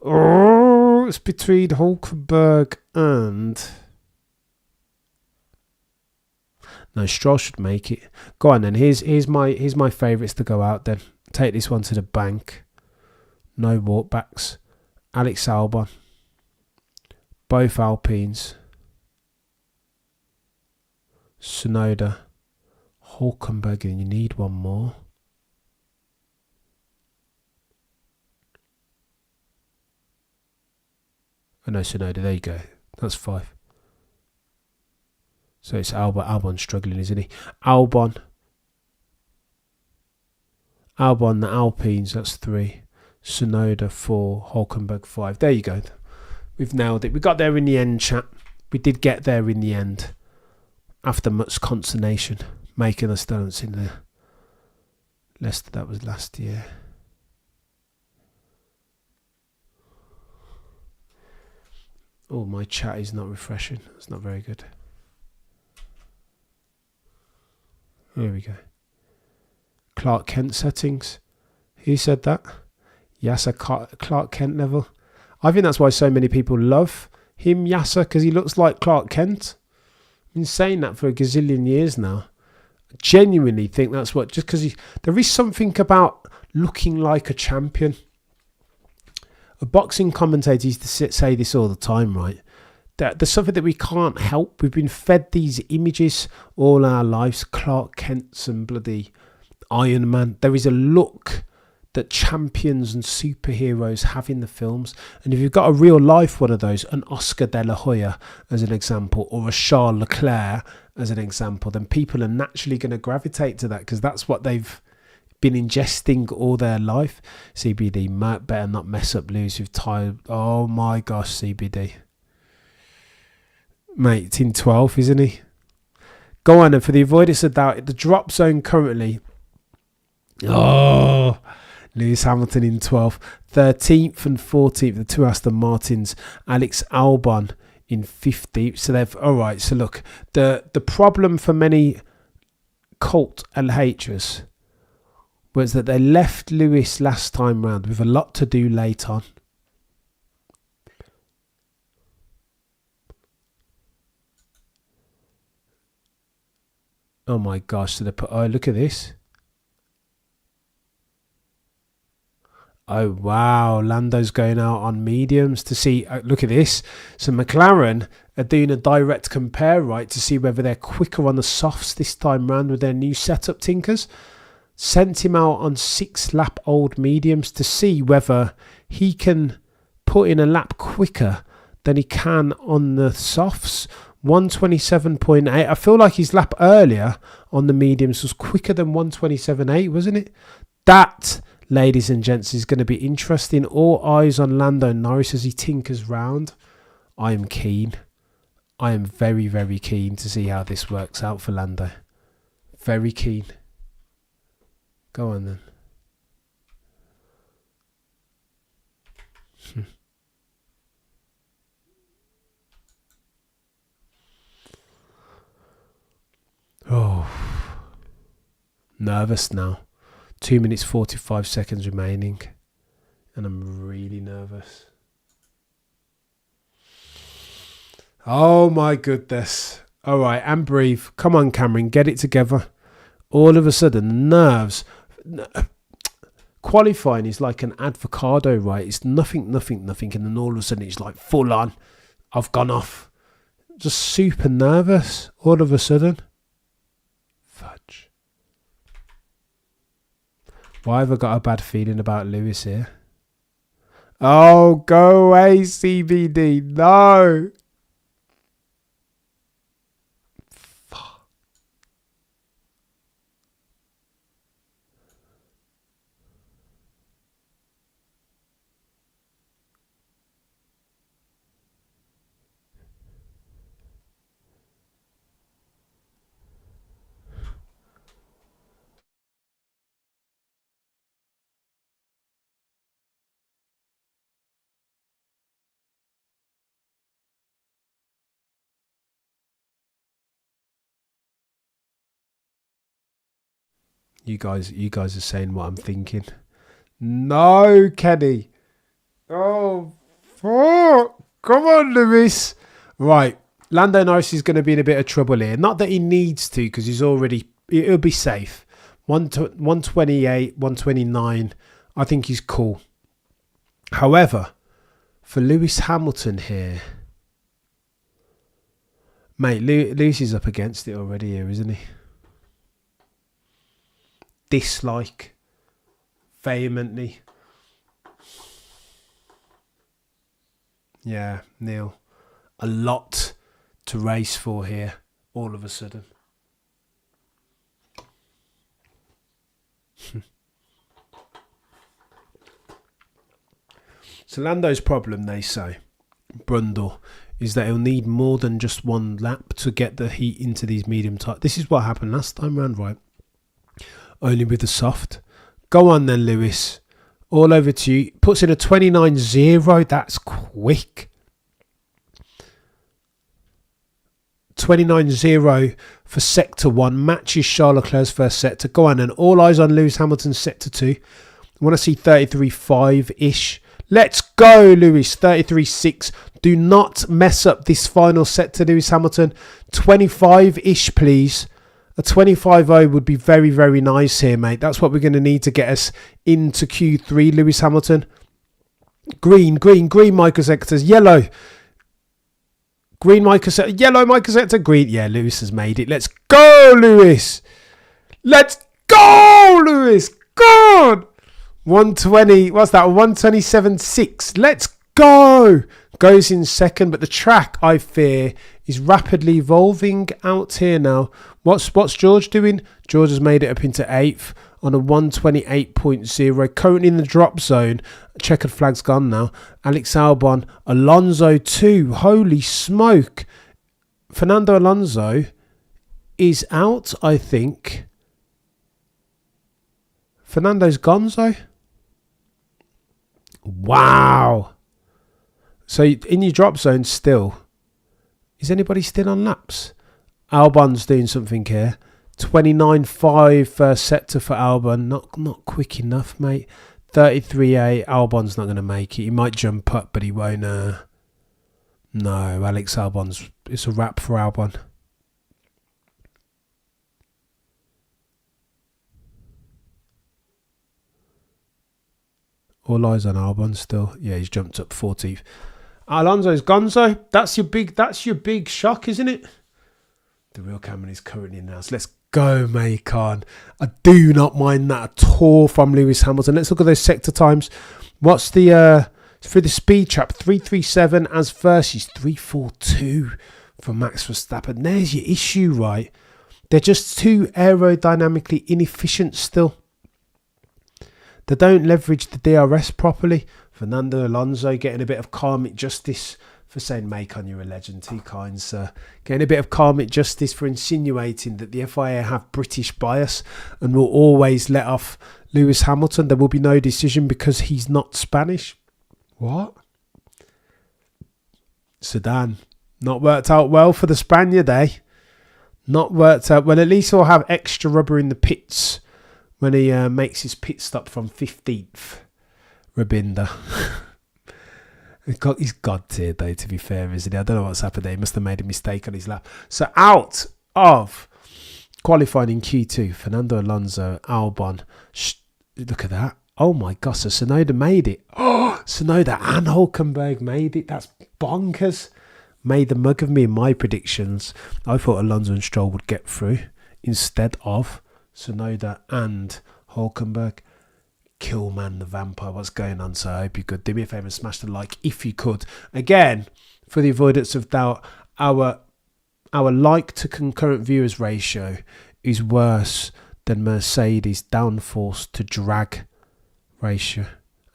Oh, it's between Hülkenberg and... No, Stroll should make it. Go on then. Here's my favourites to go out then. Take this one to the bank. No walkbacks. Alex Albon. Both Alpines. Tsunoda. Hülkenberg, and you need one more. Oh no, Tsunoda, there you go. That's 5. So it's Albon. Albon's struggling, isn't he? Albon, the Alpines, that's 3. Tsunoda 4, Hülkenberg 5. There you go. We've nailed it. We got there in the end, chat. We did get there in the end. After much consternation, making us dance in the Leicester, that was last year. Oh, my chat is not refreshing. It's not very good. Here we go. Clark Kent settings. Who said that? Yasser Clark Kent level. I think that's why so many people love him, Yasser, because he looks like Clark Kent. I've been saying that for a gazillion years now. I genuinely think that's what, just because there is something about looking like a champion. A boxing commentator used to say this all the time, right? That there's something that we can't help. We've been fed these images all our lives. Clark Kent's and bloody Iron Man. There is a look that champions and superheroes have in the films. And if you've got a real life one of those, an Oscar de la Hoya as an example, or a Charles Leclerc as an example, then people are naturally going to gravitate to that because that's what they've been ingesting all their life. CBD, better not mess up Lewis with tyre. Oh my gosh, CBD. Mate, it's in 12th, isn't he? Go on, and for the avoidance of doubt, the drop zone currently. Oh, Lewis Hamilton in 12th. 13th and 14th, the 2 Aston Martins. Alex Albon in 15th. So they've, all right, so look, the problem for many cult LHers was that they left Lewis last time round with a lot to do late on. Oh my gosh, so they put, oh, look at this. Oh wow, Lando's going out on mediums to see, look at this. So McLaren are doing a direct compare, right, to see whether they're quicker on the softs this time round with their new setup tinkers. Sent him out on 6 lap old mediums to see whether he can put in a lap quicker than he can on the softs. 127.8. I feel like his lap earlier on the mediums was quicker than 127.8, wasn't it? That, ladies and gents, is going to be interesting. All eyes on Lando Norris as he tinkers round. I am keen. I am very, very keen to see how this works out for Lando. Very keen. Go on then. Oh, nervous now. 2 minutes 45 seconds remaining, and I'm really nervous. Oh my goodness. All right, and breathe. Come on, Cameron, get it together. All of a sudden, nerves. Qualifying is like an avocado, right? It's nothing, and then all of a sudden it's like full on. I've gone off. Just super nervous all of a sudden. Fudge. Why have I got a bad feeling about Lewis here? Oh, go away, CBD. No. You guys are saying what I'm thinking. No, Kenny. Oh, fuck. Come on, Lewis. Right. Lando Norris is going to be in a bit of trouble here. Not that he needs to, because he'll be safe. 128, 129. I think he's cool. However, for Lewis Hamilton here, mate, Lewis is up against it already here, isn't he? Dislike vehemently. Yeah, Neil. A lot to race for here, all of a sudden. So Lando's problem, they say, Brundle, is that he'll need more than just one lap to get the heat into these medium tyres. This is what happened last time round, right? Only with the soft. Go on then, Lewis. All over to you. Puts in a 29.0. That's quick. 29.0 for sector 1. Matches Charles Leclerc's first sector. Go on then. All eyes on Lewis Hamilton's sector 2. I want to see 33.5-ish. Let's go, Lewis. 33.6. Do not mess up this final sector, Lewis Hamilton. 25-ish, please. A 25.0 would be very, very nice here, mate. That's what we're going to need to get us into Q3, Lewis Hamilton. Green, microsectors. Yellow. Green microsector. Yellow microsector. Green. Yeah, Lewis has made it. Let's go, Lewis. Let's go, Lewis. God. 120. What's that? 127.6. Let's go. Goes in second, but the track, I fear, is rapidly evolving out here now. What's George doing? George has made it up into 8th on a 128.0. Currently in the drop zone. Checkered flag's gone now. Alex Albon. Alonso 2. Holy smoke. Fernando Alonso is out, I think. Fernando's gonzo. Wow. So in your drop zone still, is anybody still on laps? Albon's doing something here. 29.5 first sector for Albon. Not quick enough, mate. 33.8. Albon's not going to make it. He might jump up, but he won't. No, Alex Albon's. It's a wrap for Albon. All eyes on Albon still. Yeah, he's jumped up 14th. Alonso's gonzo. That's your big shock, isn't it? The real Cameron is currently announced. Let's go, Macon. I do not mind that at all from Lewis Hamilton. Let's look at those sector times. What's the for the speed trap? 337 as versus 342 for Max Verstappen. There's your issue, right? They're just too aerodynamically inefficient still. They don't leverage the DRS properly. Fernando Alonso getting a bit of karmic justice for saying, Macon, you're a legend, too kind, sir. Getting a bit of karmic justice for insinuating that the FIA have British bias and will always let off Lewis Hamilton. There will be no decision because he's not Spanish. What? Sedan. Not worked out well for the Spaniard, eh? Not worked out. Well, at least he'll have extra rubber in the pits when he makes his pit stop from 15th. Rabinda. He's God tier though, to be fair, isn't he? I don't know what's happened there. He must have made a mistake on his lap. So out of qualifying in Q2, Fernando Alonso, Albon. Look at that. Oh my gosh, so Tsunoda made it. Oh, Tsunoda and Hülkenberg made it. That's bonkers. Made the mug of me in my predictions. I thought Alonso and Stroll would get through instead of Tsunoda and Hülkenberg. Killman the Vampire, what's going on? So I hope you're good. Do me a favour and smash the like if you could. Again, for the avoidance of doubt, our like to concurrent viewers ratio is worse than Mercedes downforce to drag ratio,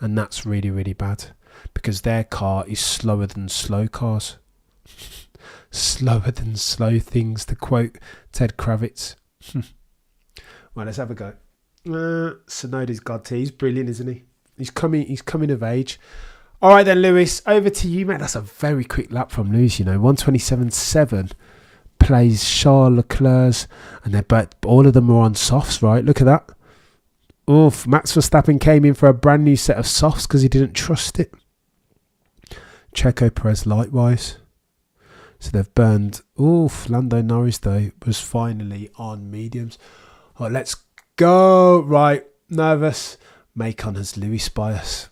and that's really, really bad because their car is slower than slow cars. Slower than slow things, to quote Ted Kravitz. Well, let's have a go. Sonoda's God T. He's brilliant, isn't he? He's coming of age. All right then, Lewis, over to you, mate. That's a very quick lap from Lewis, 127.7 plays Charles Leclerc's, and all of them are on softs, right? Look at that. Oof, Max Verstappen came in for a brand new set of softs because he didn't trust it. Checo Perez likewise. So they've burned. Oof, Lando Norris though was finally on mediums. All right, let's go. Right, nervous. Macon has Lewis bias.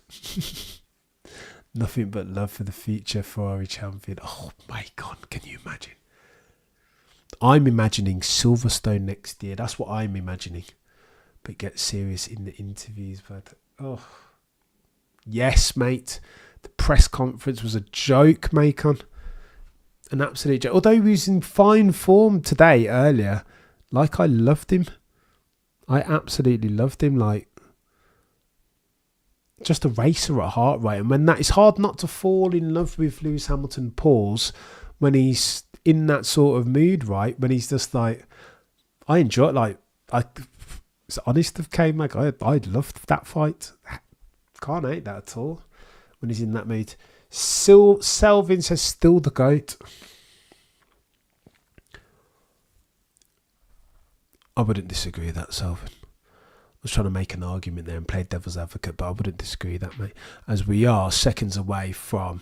Nothing but love for the future Ferrari champion. Oh my God, can you imagine? I'm imagining Silverstone next year. That's what I'm imagining. But get serious in the interviews. But yes, mate. The press conference was a joke, Macon. An absolute joke. Although he was in fine form today, earlier. Like, I loved him. I absolutely loved him. Like, just a racer at heart, right? And when that, it's hard not to fall in love with Lewis Hamilton Paul's when he's in that sort of mood, right? When he's just like, I enjoy it. Like, it's honest of K-Mag. I loved that fight. Can't hate that at all when he's in that mood. Selvin says still the GOAT. I wouldn't disagree with that, Selvin. I was trying to make an argument there and play devil's advocate, but I wouldn't disagree with that, mate. As we are seconds away from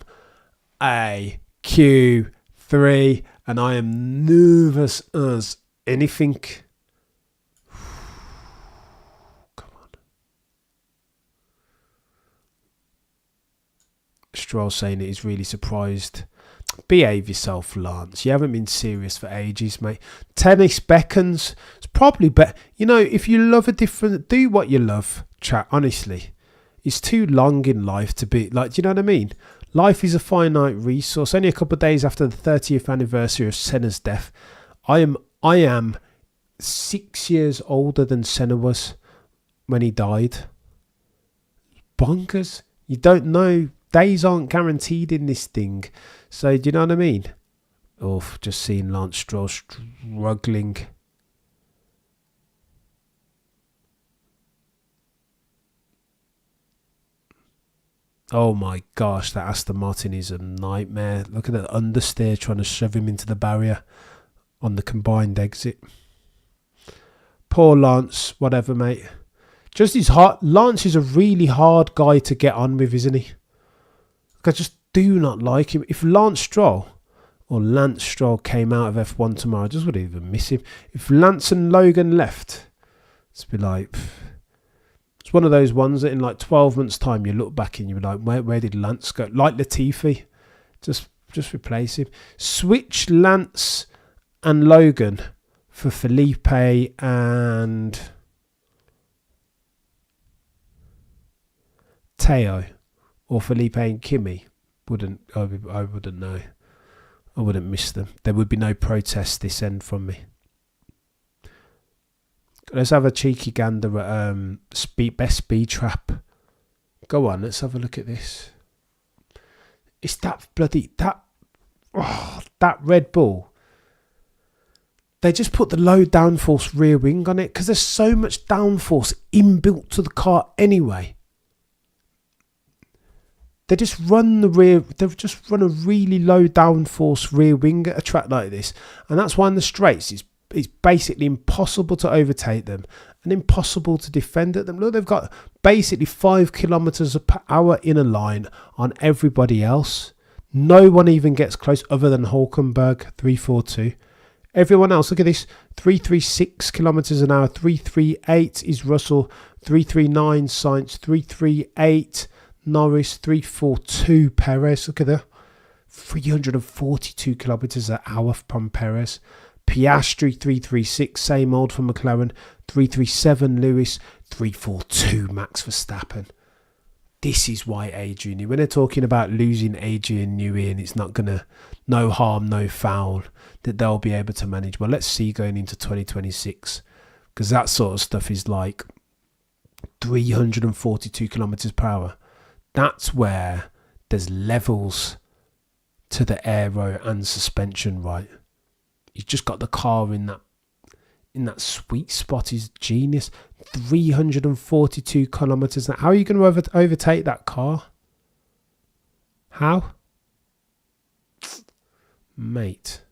a Q3, and I am nervous as anything. Come on. Stroll saying that he's really surprised. Behave yourself, Lance. You haven't been serious for ages, mate. Tennis beckons. It's probably better. If you love do what you love, chat, honestly. It's too long in life to be, like, do you know what I mean? Life is a finite resource. Only a couple of days after the 30th anniversary of Senna's death, I am 6 years older than Senna was when he died. Bonkers. You don't know. Days aren't guaranteed in this thing. So, do you know what I mean? Oh, just seeing Lance Stroll struggling. Oh my gosh, that Aston Martin is a nightmare. Look at that understeer trying to shove him into the barrier on the combined exit. Poor Lance, whatever, mate. Just his heart. Lance is a really hard guy to get on with, isn't he? I just do not like him. If Lance Stroll came out of F1 tomorrow, I just wouldn't even miss him. If Lance and Logan left, it's be like, it's one of those ones that in like 12 months' time you look back and you're like, where did Lance go? Like Latifi, just replace him. Switch Lance and Logan for Felipe and Teo. Or Felipe and Kimi. I wouldn't know. I wouldn't miss them. There would be no protest this end from me. Let's have a cheeky gander at best speed trap. Go on, let's have a look at this. It's that Red Bull. They just put the low downforce rear wing on it because there's so much downforce inbuilt to the car anyway. They just run a really low downforce rear wing at a track like this. And that's why in the straights it's basically impossible to overtake them and impossible to defend at them. Look, they've got basically 5 kilometers per hour in a line on everybody else. No one even gets close other than Hulkenberg, 342. Everyone else, look at this, 336 kilometers an hour, 338 is Russell, 339 Sainz, 338 Norris, 342 Perez. Look at that, 342 kilometers an hour from Perez. Piastri 336, same old for McLaren. 337 Lewis, 342 Max Verstappen. This is why Adrian Newey, when they're talking about losing Adrian Newey and it's not going to, no harm, no foul, that they'll be able to manage. Well, let's see going into 2026, because that sort of stuff is like 342 kilometers per hour. That's where there's levels to the aero and suspension, right? He's just got the car in that sweet spot. Is genius. 342 kilometers. How are you going to overtake that car? How? Mate.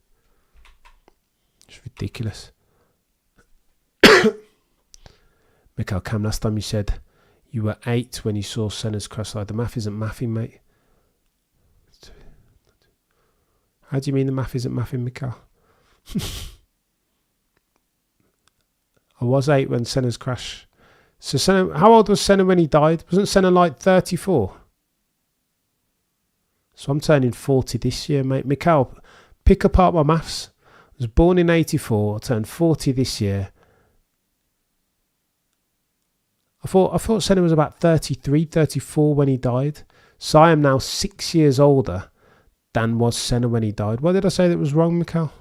It's ridiculous. Mikhail Cam, last time you said you were 8 when you saw Senna's crash side. The math isn't mathing, mate. How do you mean the math isn't mathing, Mikhail? I was 8 when Senna's crash. So Senna, how old was Senna when he died? Wasn't Senna like 34? So I'm turning 40 this year, mate. Mikhail, pick apart my maths. I was born in 84. I turned 40 this year. I thought Senna was about 33, 34 when he died. So I am now 6 years older than was Senna when he died. Why did I say that was wrong, Mikhail?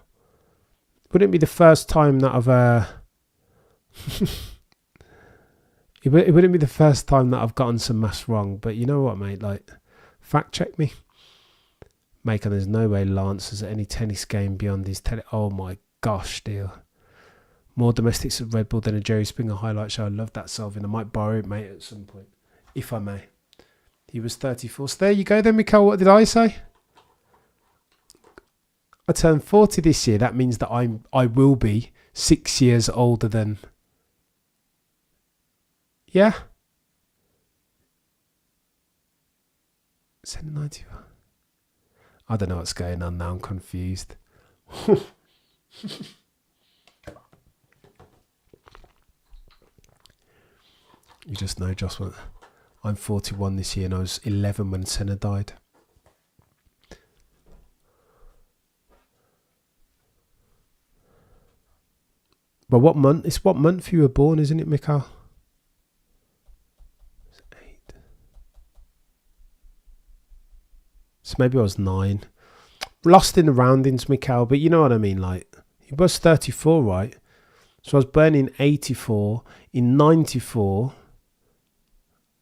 Wouldn't it be the first time that I've... it wouldn't be the first time that I've gotten some maths wrong. But you know what, mate? Like, fact check me. Mate, and there's no way Lance is at any tennis game beyond his Oh my gosh, deal. More domestics at Red Bull than a Jerry Springer highlight show. I love that, Selvin. I might borrow it, mate, at some point, if I may. He was 34. So there you go then, Mikhail. What did I say? I turned 40 this year. That means that I will be 6 years older than... Yeah? 791. I don't know what's going on now. I'm confused. You just know, Joss. I'm 41 this year and I was 11 when Senna died. But what month? It's what month you were born, isn't it, Mikhail? It's 8. So maybe I was 9. Lost in the roundings, Mikhail, but you know what I mean. Like, he was 34, right? So I was born in 84. In 94,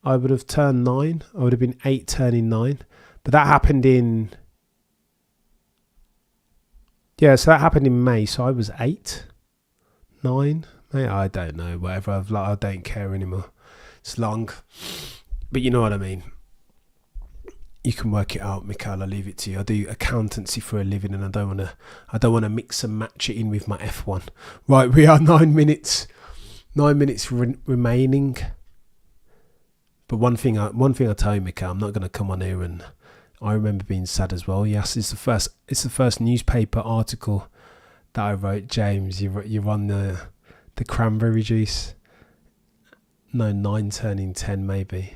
I would have turned 9. I would have been 8 turning 9. But that happened in... Yeah, so that happened in May. So I was 8. 9, mate, I don't know, whatever. I don't care anymore. It's long, but you know what I mean. You can work it out, Mikhail. I leave it to you. I do accountancy for a living, and I don't want to mix and match it in with my F1. Right, we are 9 minutes. 9 minutes remaining. But one thing I tell you, Mikhail, I'm not going to come on here and I remember being sad as well. Yes, it's the first newspaper article that I wrote. James, you're on the cranberry juice. No, 9 turning 10 maybe.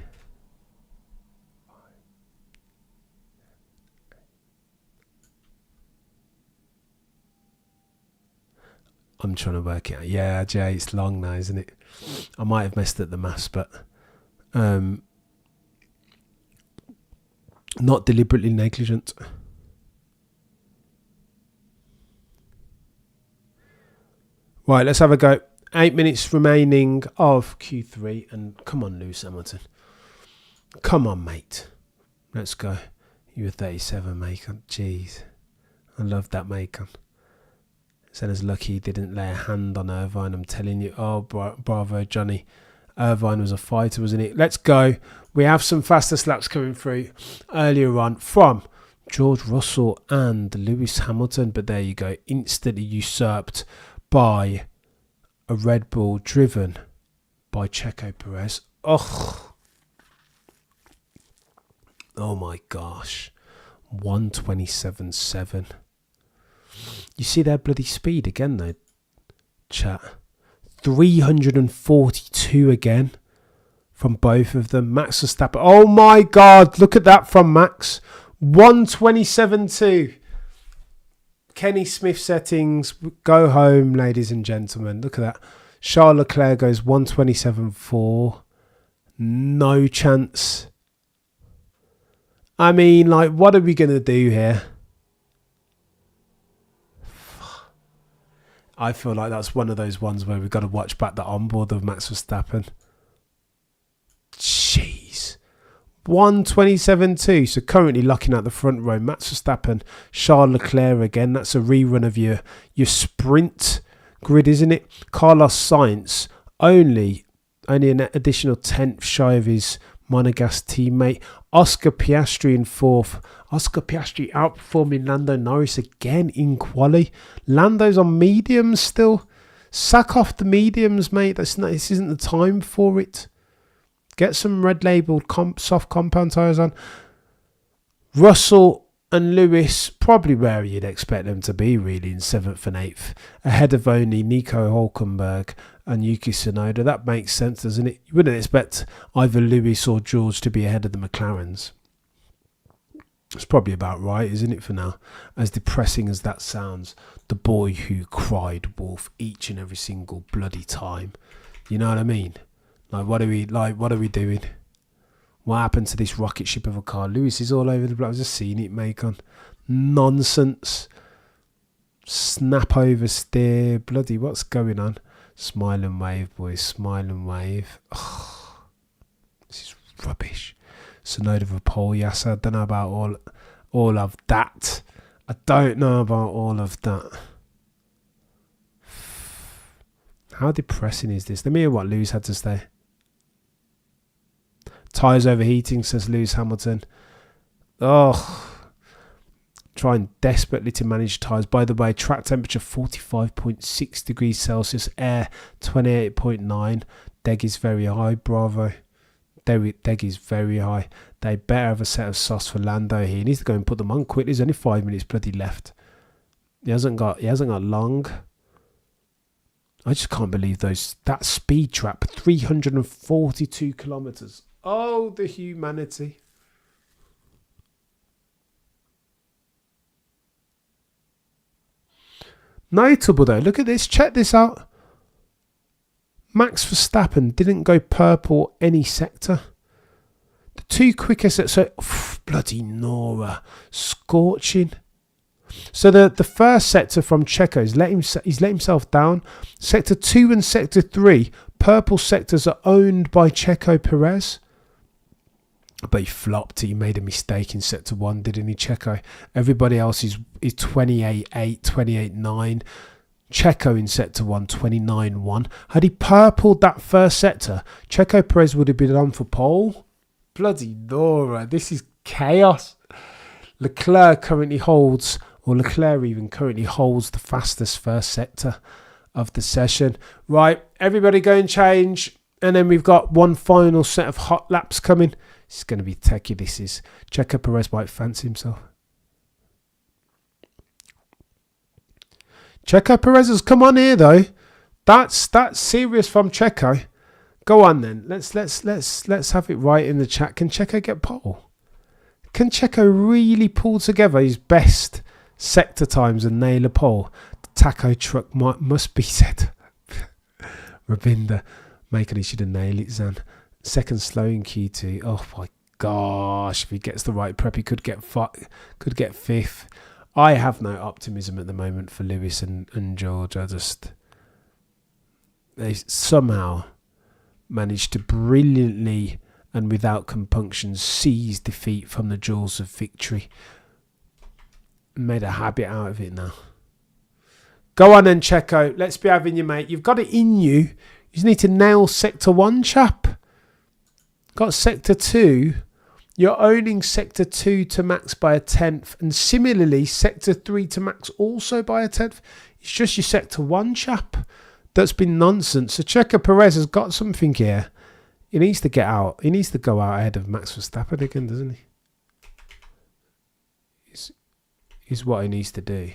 I'm trying to work it out. Yeah, Jay, it's long now, isn't it? I might have messed up the maths, but not deliberately negligent. Right, let's have a go. 8 minutes remaining of Q3. And come on, Lewis Hamilton. Come on, mate. Let's go. You were 37, Macon. Jeez. I love that, Macon. Senna's lucky he didn't lay a hand on Irvine, I'm telling you. Oh, bravo, Johnny. Irvine was a fighter, wasn't it? Let's go. We have some faster slaps coming through earlier on from George Russell and Lewis Hamilton. But there you go. Instantly usurped by a Red Bull driven by Checo Perez. Oh my gosh. 127.7. You see their bloody speed again though, chat. 342 again from both of them. Max Verstappen. Oh my God, look at that from Max. 127.2. Kenny Smith settings. Go home, ladies and gentlemen. Look at that. Charles Leclerc goes 127.4. No chance. I mean, like, what are we going to do here? I feel like that's one of those ones where we've got to watch back the onboard of Max Verstappen. Jeez. 127.2. So currently locking out the front row. Max Verstappen, Charles Leclerc again. That's a rerun of your sprint grid, isn't it? Carlos Sainz only an additional 10th shy of his Monegasque teammate. Oscar Piastri in 4th. Oscar Piastri outperforming Lando Norris again in quali. Lando's on mediums still. Sack off the mediums, mate. This isn't the time for it. Get some red labeled soft compound tyres on. Russell and Lewis, probably where you'd expect them to be, really, in 7th and 8th. Ahead of only Nico Hülkenberg and Yuki Tsunoda. That makes sense, doesn't it? You wouldn't expect either Lewis or George to be ahead of the McLarens. It's probably about right, isn't it, for now? As depressing as that sounds, the boy who cried wolf each and every single bloody time. You know what I mean? Like, what are we doing? What happened to this rocket ship of a car? Lewis is all over the place. I was just seeing it make on nonsense. Snap over steer. Bloody, what's going on? Smile and wave, boys. Smile and wave. Oh, this is rubbish. Tsunoda of a pole. Yes, I don't know about all of that. I don't know about all of that. How depressing is this? Let me hear what Lewis had to say. Tyres overheating, says Lewis Hamilton. Oh, trying desperately to manage tyres. By the way, track temperature 45.6 degrees Celsius, air 28.9. Deg is very high, bravo. Deg is very high. They better have a set of sauce for Lando here. He needs to go and put them on quickly. There's only 5 minutes bloody left. He hasn't got long. I just can't believe that speed trap, 342 kilometers. Oh, the humanity. Notable though, look at this, check this out. Max Verstappen didn't go purple any sector. The two quickest, so bloody Nora, scorching. So the first sector from Checo, he's let himself down. Sector 2 and Sector 3, purple sectors are owned by Checo Perez. But he flopped. He made a mistake in Sector 1, didn't he, Checo? Everybody else is 28.8, 28.9. Checo in Sector 1, 29.1. Had he purpled that first sector, Checo Perez would have been on for pole. Bloody Nora, this is chaos. Leclerc currently holds the fastest first sector of the session. Right, everybody go and change. And then we've got one final set of hot laps coming. It's going to be techie, this is. Checo Perez might fancy himself. Checo Perez has come on here though. That's serious from Checo. Go on then. Let's have it right in the chat. Can Checo get pole? Can Checo really pull together his best sector times and nail a pole? The taco truck must be said. Rabinda, making he should have nailed it, Zan. Second slow in Q2. Oh my gosh! If he gets the right prep, he could get fifth. I have no optimism at the moment for Lewis and George. They somehow managed to brilliantly and without compunction seize defeat from the jaws of victory. Made a habit out of it now. Go on then, Checo. Let's be having you, mate. You've got it in you. You just need to nail Sector 1, chap. Got Sector 2. You're owning Sector 2 to Max by a 10th. And similarly, Sector 3 to Max also by a 10th. It's just your Sector 1, chap. That's been nonsense. So Checo Perez has got something here. He needs to get out. He needs to go out ahead of Max Verstappen again, doesn't he? Is what he needs to do.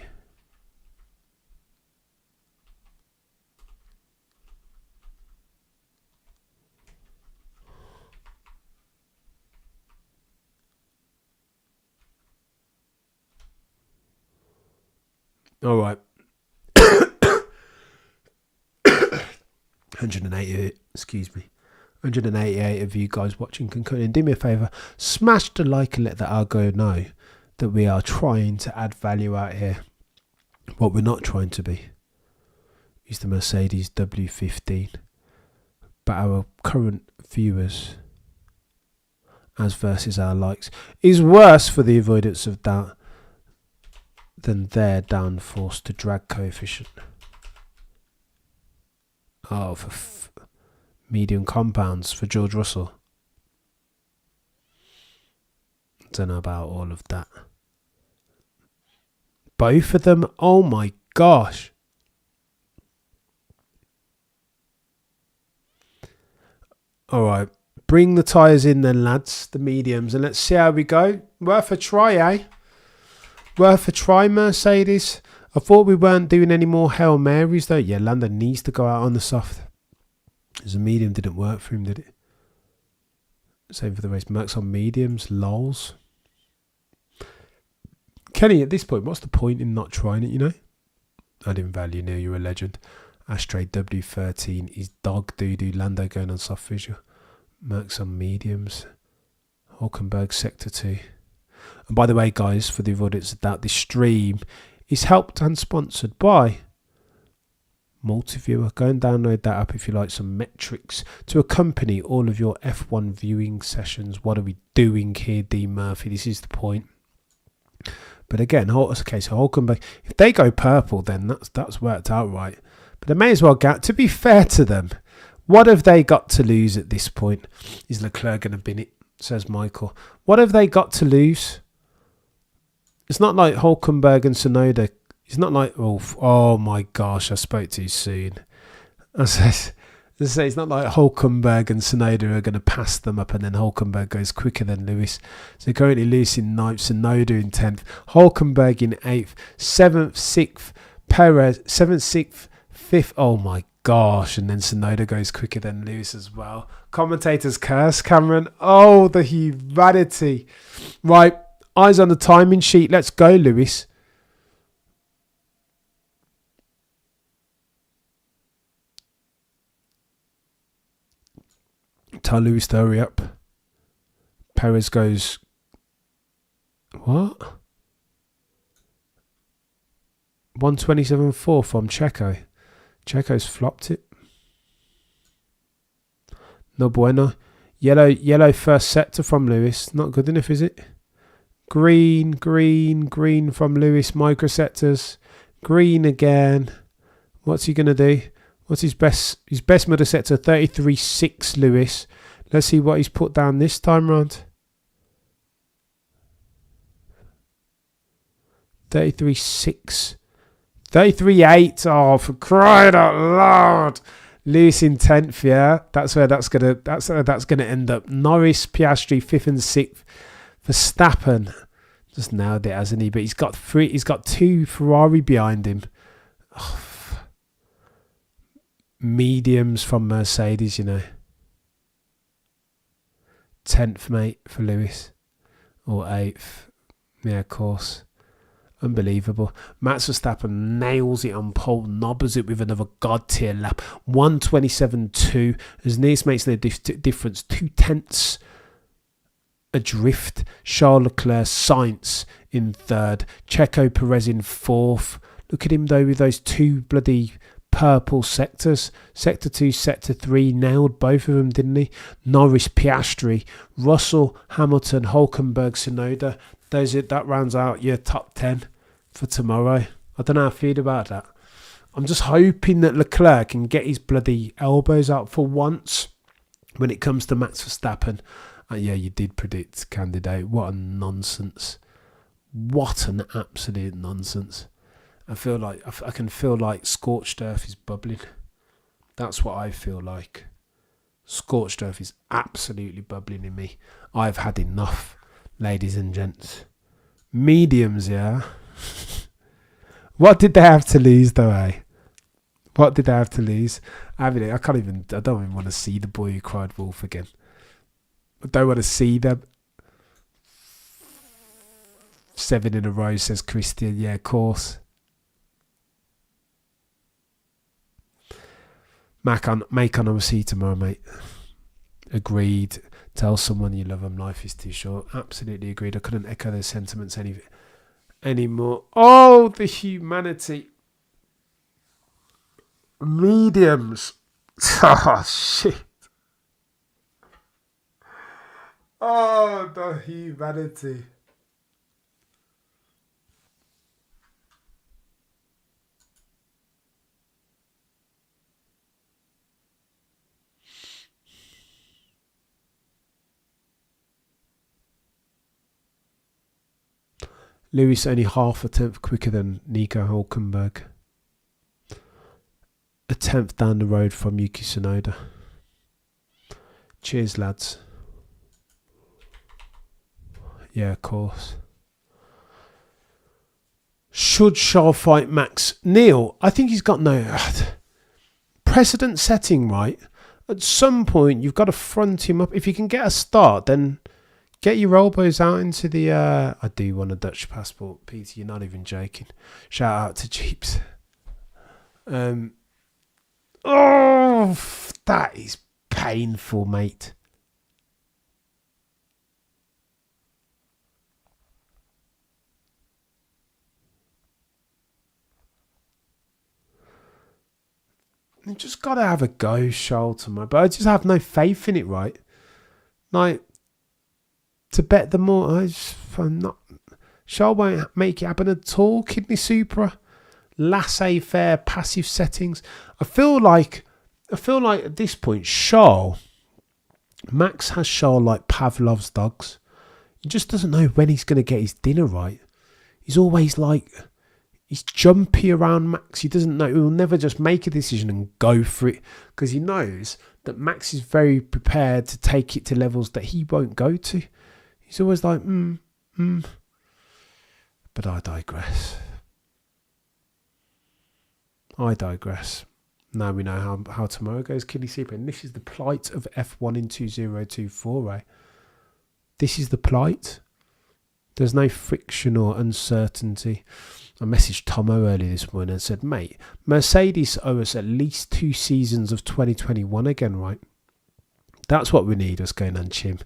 All right. 180, excuse me. 188 of you guys watching concurrently. Do me a favour, smash the like and let the algo know that we are trying to add value out here. What we're not trying to be is the Mercedes W15. But our current viewers, as versus our likes, is worse for the avoidance of doubt than their downforce to drag coefficient. Oh, for medium compounds for George Russell. Don't know about all of that. Both of them, oh my gosh. Alright, bring the tyres in then, lads, the mediums, and let's see how we go. Worth a try, eh? Worth a try, Mercedes. I thought we weren't doing any more Hail Marys, though. Yeah, Lando needs to go out on the soft. Because the medium didn't work for him, did it? Same for the race. Mercs on mediums, lols. Kenny, at this point, what's the point in not trying it, you know? I didn't value Neil, you're a legend. Ashtray W13 is dog doo-doo. Lando going on soft visual. Mercs on mediums. Hulkenberg sector 2. And by the way, guys, for the avoidance of doubt, this stream is helped and sponsored by Multiviewer. Go and download that app if you like some metrics to accompany all of your F1 viewing sessions. What are we doing here, D. Murphy? This is the point. But again, okay, so Hulkenberg, if they go purple, then that's worked out right. But they may as well get, to be fair to them, what have they got to lose at this point? Is Leclerc going to bin it? Says Michael. What have they got to lose? It's not like Hulkenberg and Tsunoda. It's not like, oh my gosh, I spoke too soon. I say, it's not like Hulkenberg and Tsunoda are going to pass them up and then Hulkenberg goes quicker than Lewis. So currently Lewis in 9th, Tsunoda in 10th, Hulkenberg in 8th, 7th, 6th, Perez, 7th, 6th, 5th. Oh my gosh, and then Tsunoda goes quicker than Lewis as well. Commentators curse, Cameron. Oh, the humanity. Right, eyes on the timing sheet. Let's go, Lewis. Tell Lewis to hurry up. Perez goes... What? 127.4 from Checo. Checo's flopped it. No bueno. Yellow first sector from Lewis. Not good enough, is it? Green from Lewis. Micro sectors. Green again. What's he going to do? What's his best middle sector? 33.6 Lewis. Let's see what he's put down this time round. 33.6. 33.8. Oh, for crying out loud. Lewis in 10th, yeah. That's where that's gonna end up. Norris, Piastri, 5th and 6th. Verstappen just nailed it, hasn't he? But he's got 2 Ferrari behind him. Oh, mediums from Mercedes, you know. 10th, mate, for Lewis. Or 8th. Yeah, of course. Unbelievable. Max Verstappen nails it on pole, knobbers it with another god tier lap. 127.2. As Nice makes no difference. 0.2 adrift. Charles Leclerc, Sainz in 3rd. Checo Perez in 4th. Look at him though with those 2 bloody purple sectors. Sector 2, Sector 3. Nailed both of them, didn't he? Norris, Piastri, Russell, Hamilton, Hulkenberg, Tsunoda. That rounds out your top 10 for tomorrow. I don't know how I feel about that. I'm just hoping that Leclerc can get his bloody elbows out for once when it comes to Max Verstappen. Yeah, you did predict, candidate. What a nonsense. What an absolute nonsense. I feel like I can feel like scorched earth is bubbling. That's what I feel like. Scorched earth is absolutely bubbling in me. I've had enough, ladies and gents. Mediums, yeah. What did they have to lose, though, eh? What did they have to lose? I don't even want to see the boy who cried wolf again. I don't want to see them. 7 in a row, says Christian. Yeah, of course. Make on a receipt tomorrow, mate. Agreed. Tell someone you love them. Life is too short. Absolutely agreed. I couldn't echo those sentiments anymore. Oh, the humanity. Mediums. Oh, shit. Oh, the humanity. Lewis only half a tenth quicker than Nico Hülkenberg. A tenth down the road from Yuki Tsunoda. Cheers, lads. Yeah, of course. Should Charles fight Max? Neil, I think he's got no precedent setting, right? At some point, you've got to front him up. If you can get a start, then get your elbows out into the... I do want a Dutch passport, Peter. You're not even joking. Shout out to Jeeps. Oh, that is painful, mate. You just got to have a go, Charles, but I just have no faith in it, right? Like, to bet the more... I'm not... Charles won't make it happen at all. Kidney Supra, laissez-faire, passive settings. I feel like at this point, Max has Charles like Pavlov's dogs. He just doesn't know when he's going to get his dinner right. He's always like... He's jumpy around Max. He doesn't know. He will never just make a decision and go for it because he knows that Max is very prepared to take it to levels that he won't go to. He's always like, But I digress. Now we know how tomorrow goes, Kidney Super. And this is the plight of F1 in 2024, right? This is the plight. There's no friction or uncertainty. I messaged Tomo earlier this morning and said, mate, Mercedes owe us at least 2 seasons of 2021 again, right? That's what we need. What's going on, Chim?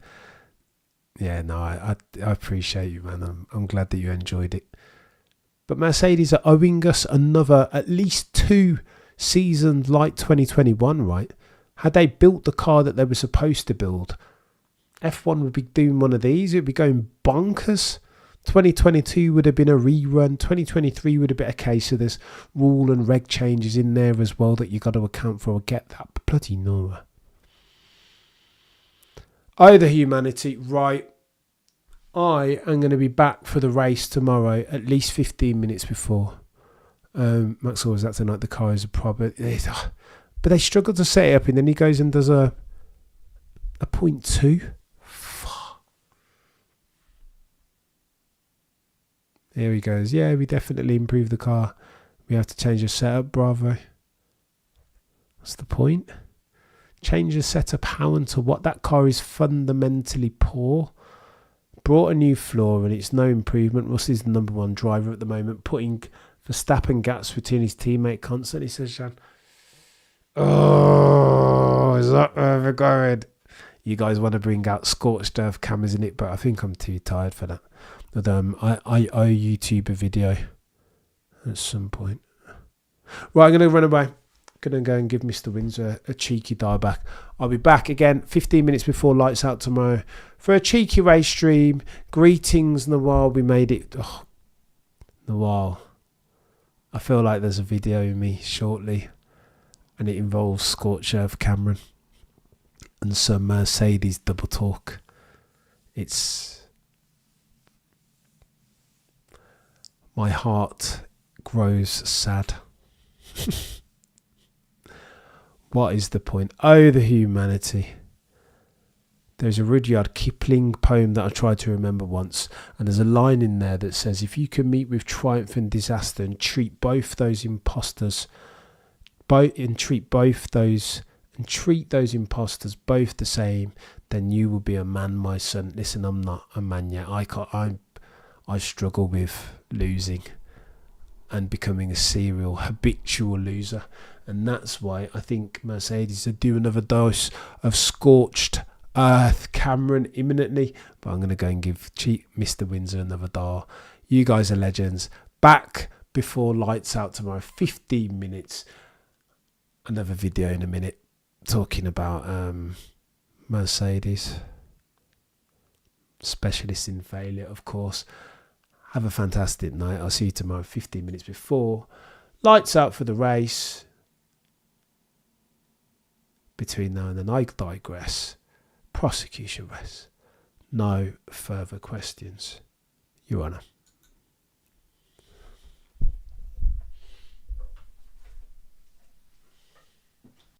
Yeah, no, I appreciate you, man. I'm glad that you enjoyed it. But Mercedes are owing us another at least 2 seasons like 2021, right? Had they built the car that they were supposed to build, F1 would be doing one of these. It would be going bonkers. 2022 would have been a rerun. 2023 would have been a case of this rule and reg changes in there as well that you got to account for. Get that bloody Nora. Oh, the humanity. Right. I am going to be back for the race tomorrow at least 15 minutes before. Max always acting like the car is a problem. But they struggle to set it up, and then he goes and does a 0.2. Here he goes. Yeah, we definitely improved the car. We have to change the setup. Bravo. What's the point? Change the setup how and to what? That car is fundamentally poor. Brought a new floor and it's no improvement. Russell's the number 1 driver at the moment, putting Verstappen gaps between his teammate constantly, says Jan. Oh, is that where we're going? You guys want to bring out scorched earth cameras in it, but I think I'm too tired for that. But I owe YouTube a video at some point. Right, I'm going to run away. Going to go and give Mr. Windsor a cheeky dial back. I'll be back again 15 minutes before lights out tomorrow for a cheeky race stream. Greetings, Nawal. We made it. Oh, Nawal. I feel like there's a video of me shortly, and it involves Scorch Earth Cameron and some Mercedes double talk. It's... My heart grows sad. What is the point? Oh, the humanity. There's a Rudyard Kipling poem that I tried to remember once, and there's a line in there that says, if you can meet with triumph and disaster and treat both those imposters both the same, then you will be a man, my son. Listen, I'm not a man yet. I struggle with losing. and becoming a serial habitual loser. And that's why I think Mercedes are due another dose of scorched earth Cameron imminently. But I'm going to go and give cheap Mr. Windsor another dar. You guys are legends. Back before lights out tomorrow, 15 minutes. Another video in a minute talking about Mercedes. Specialists in failure, of course. Have a fantastic night. I'll see you tomorrow 15 minutes before lights out for the race. Between now and then, I digress. Prosecution rests. No further questions, Your Honour.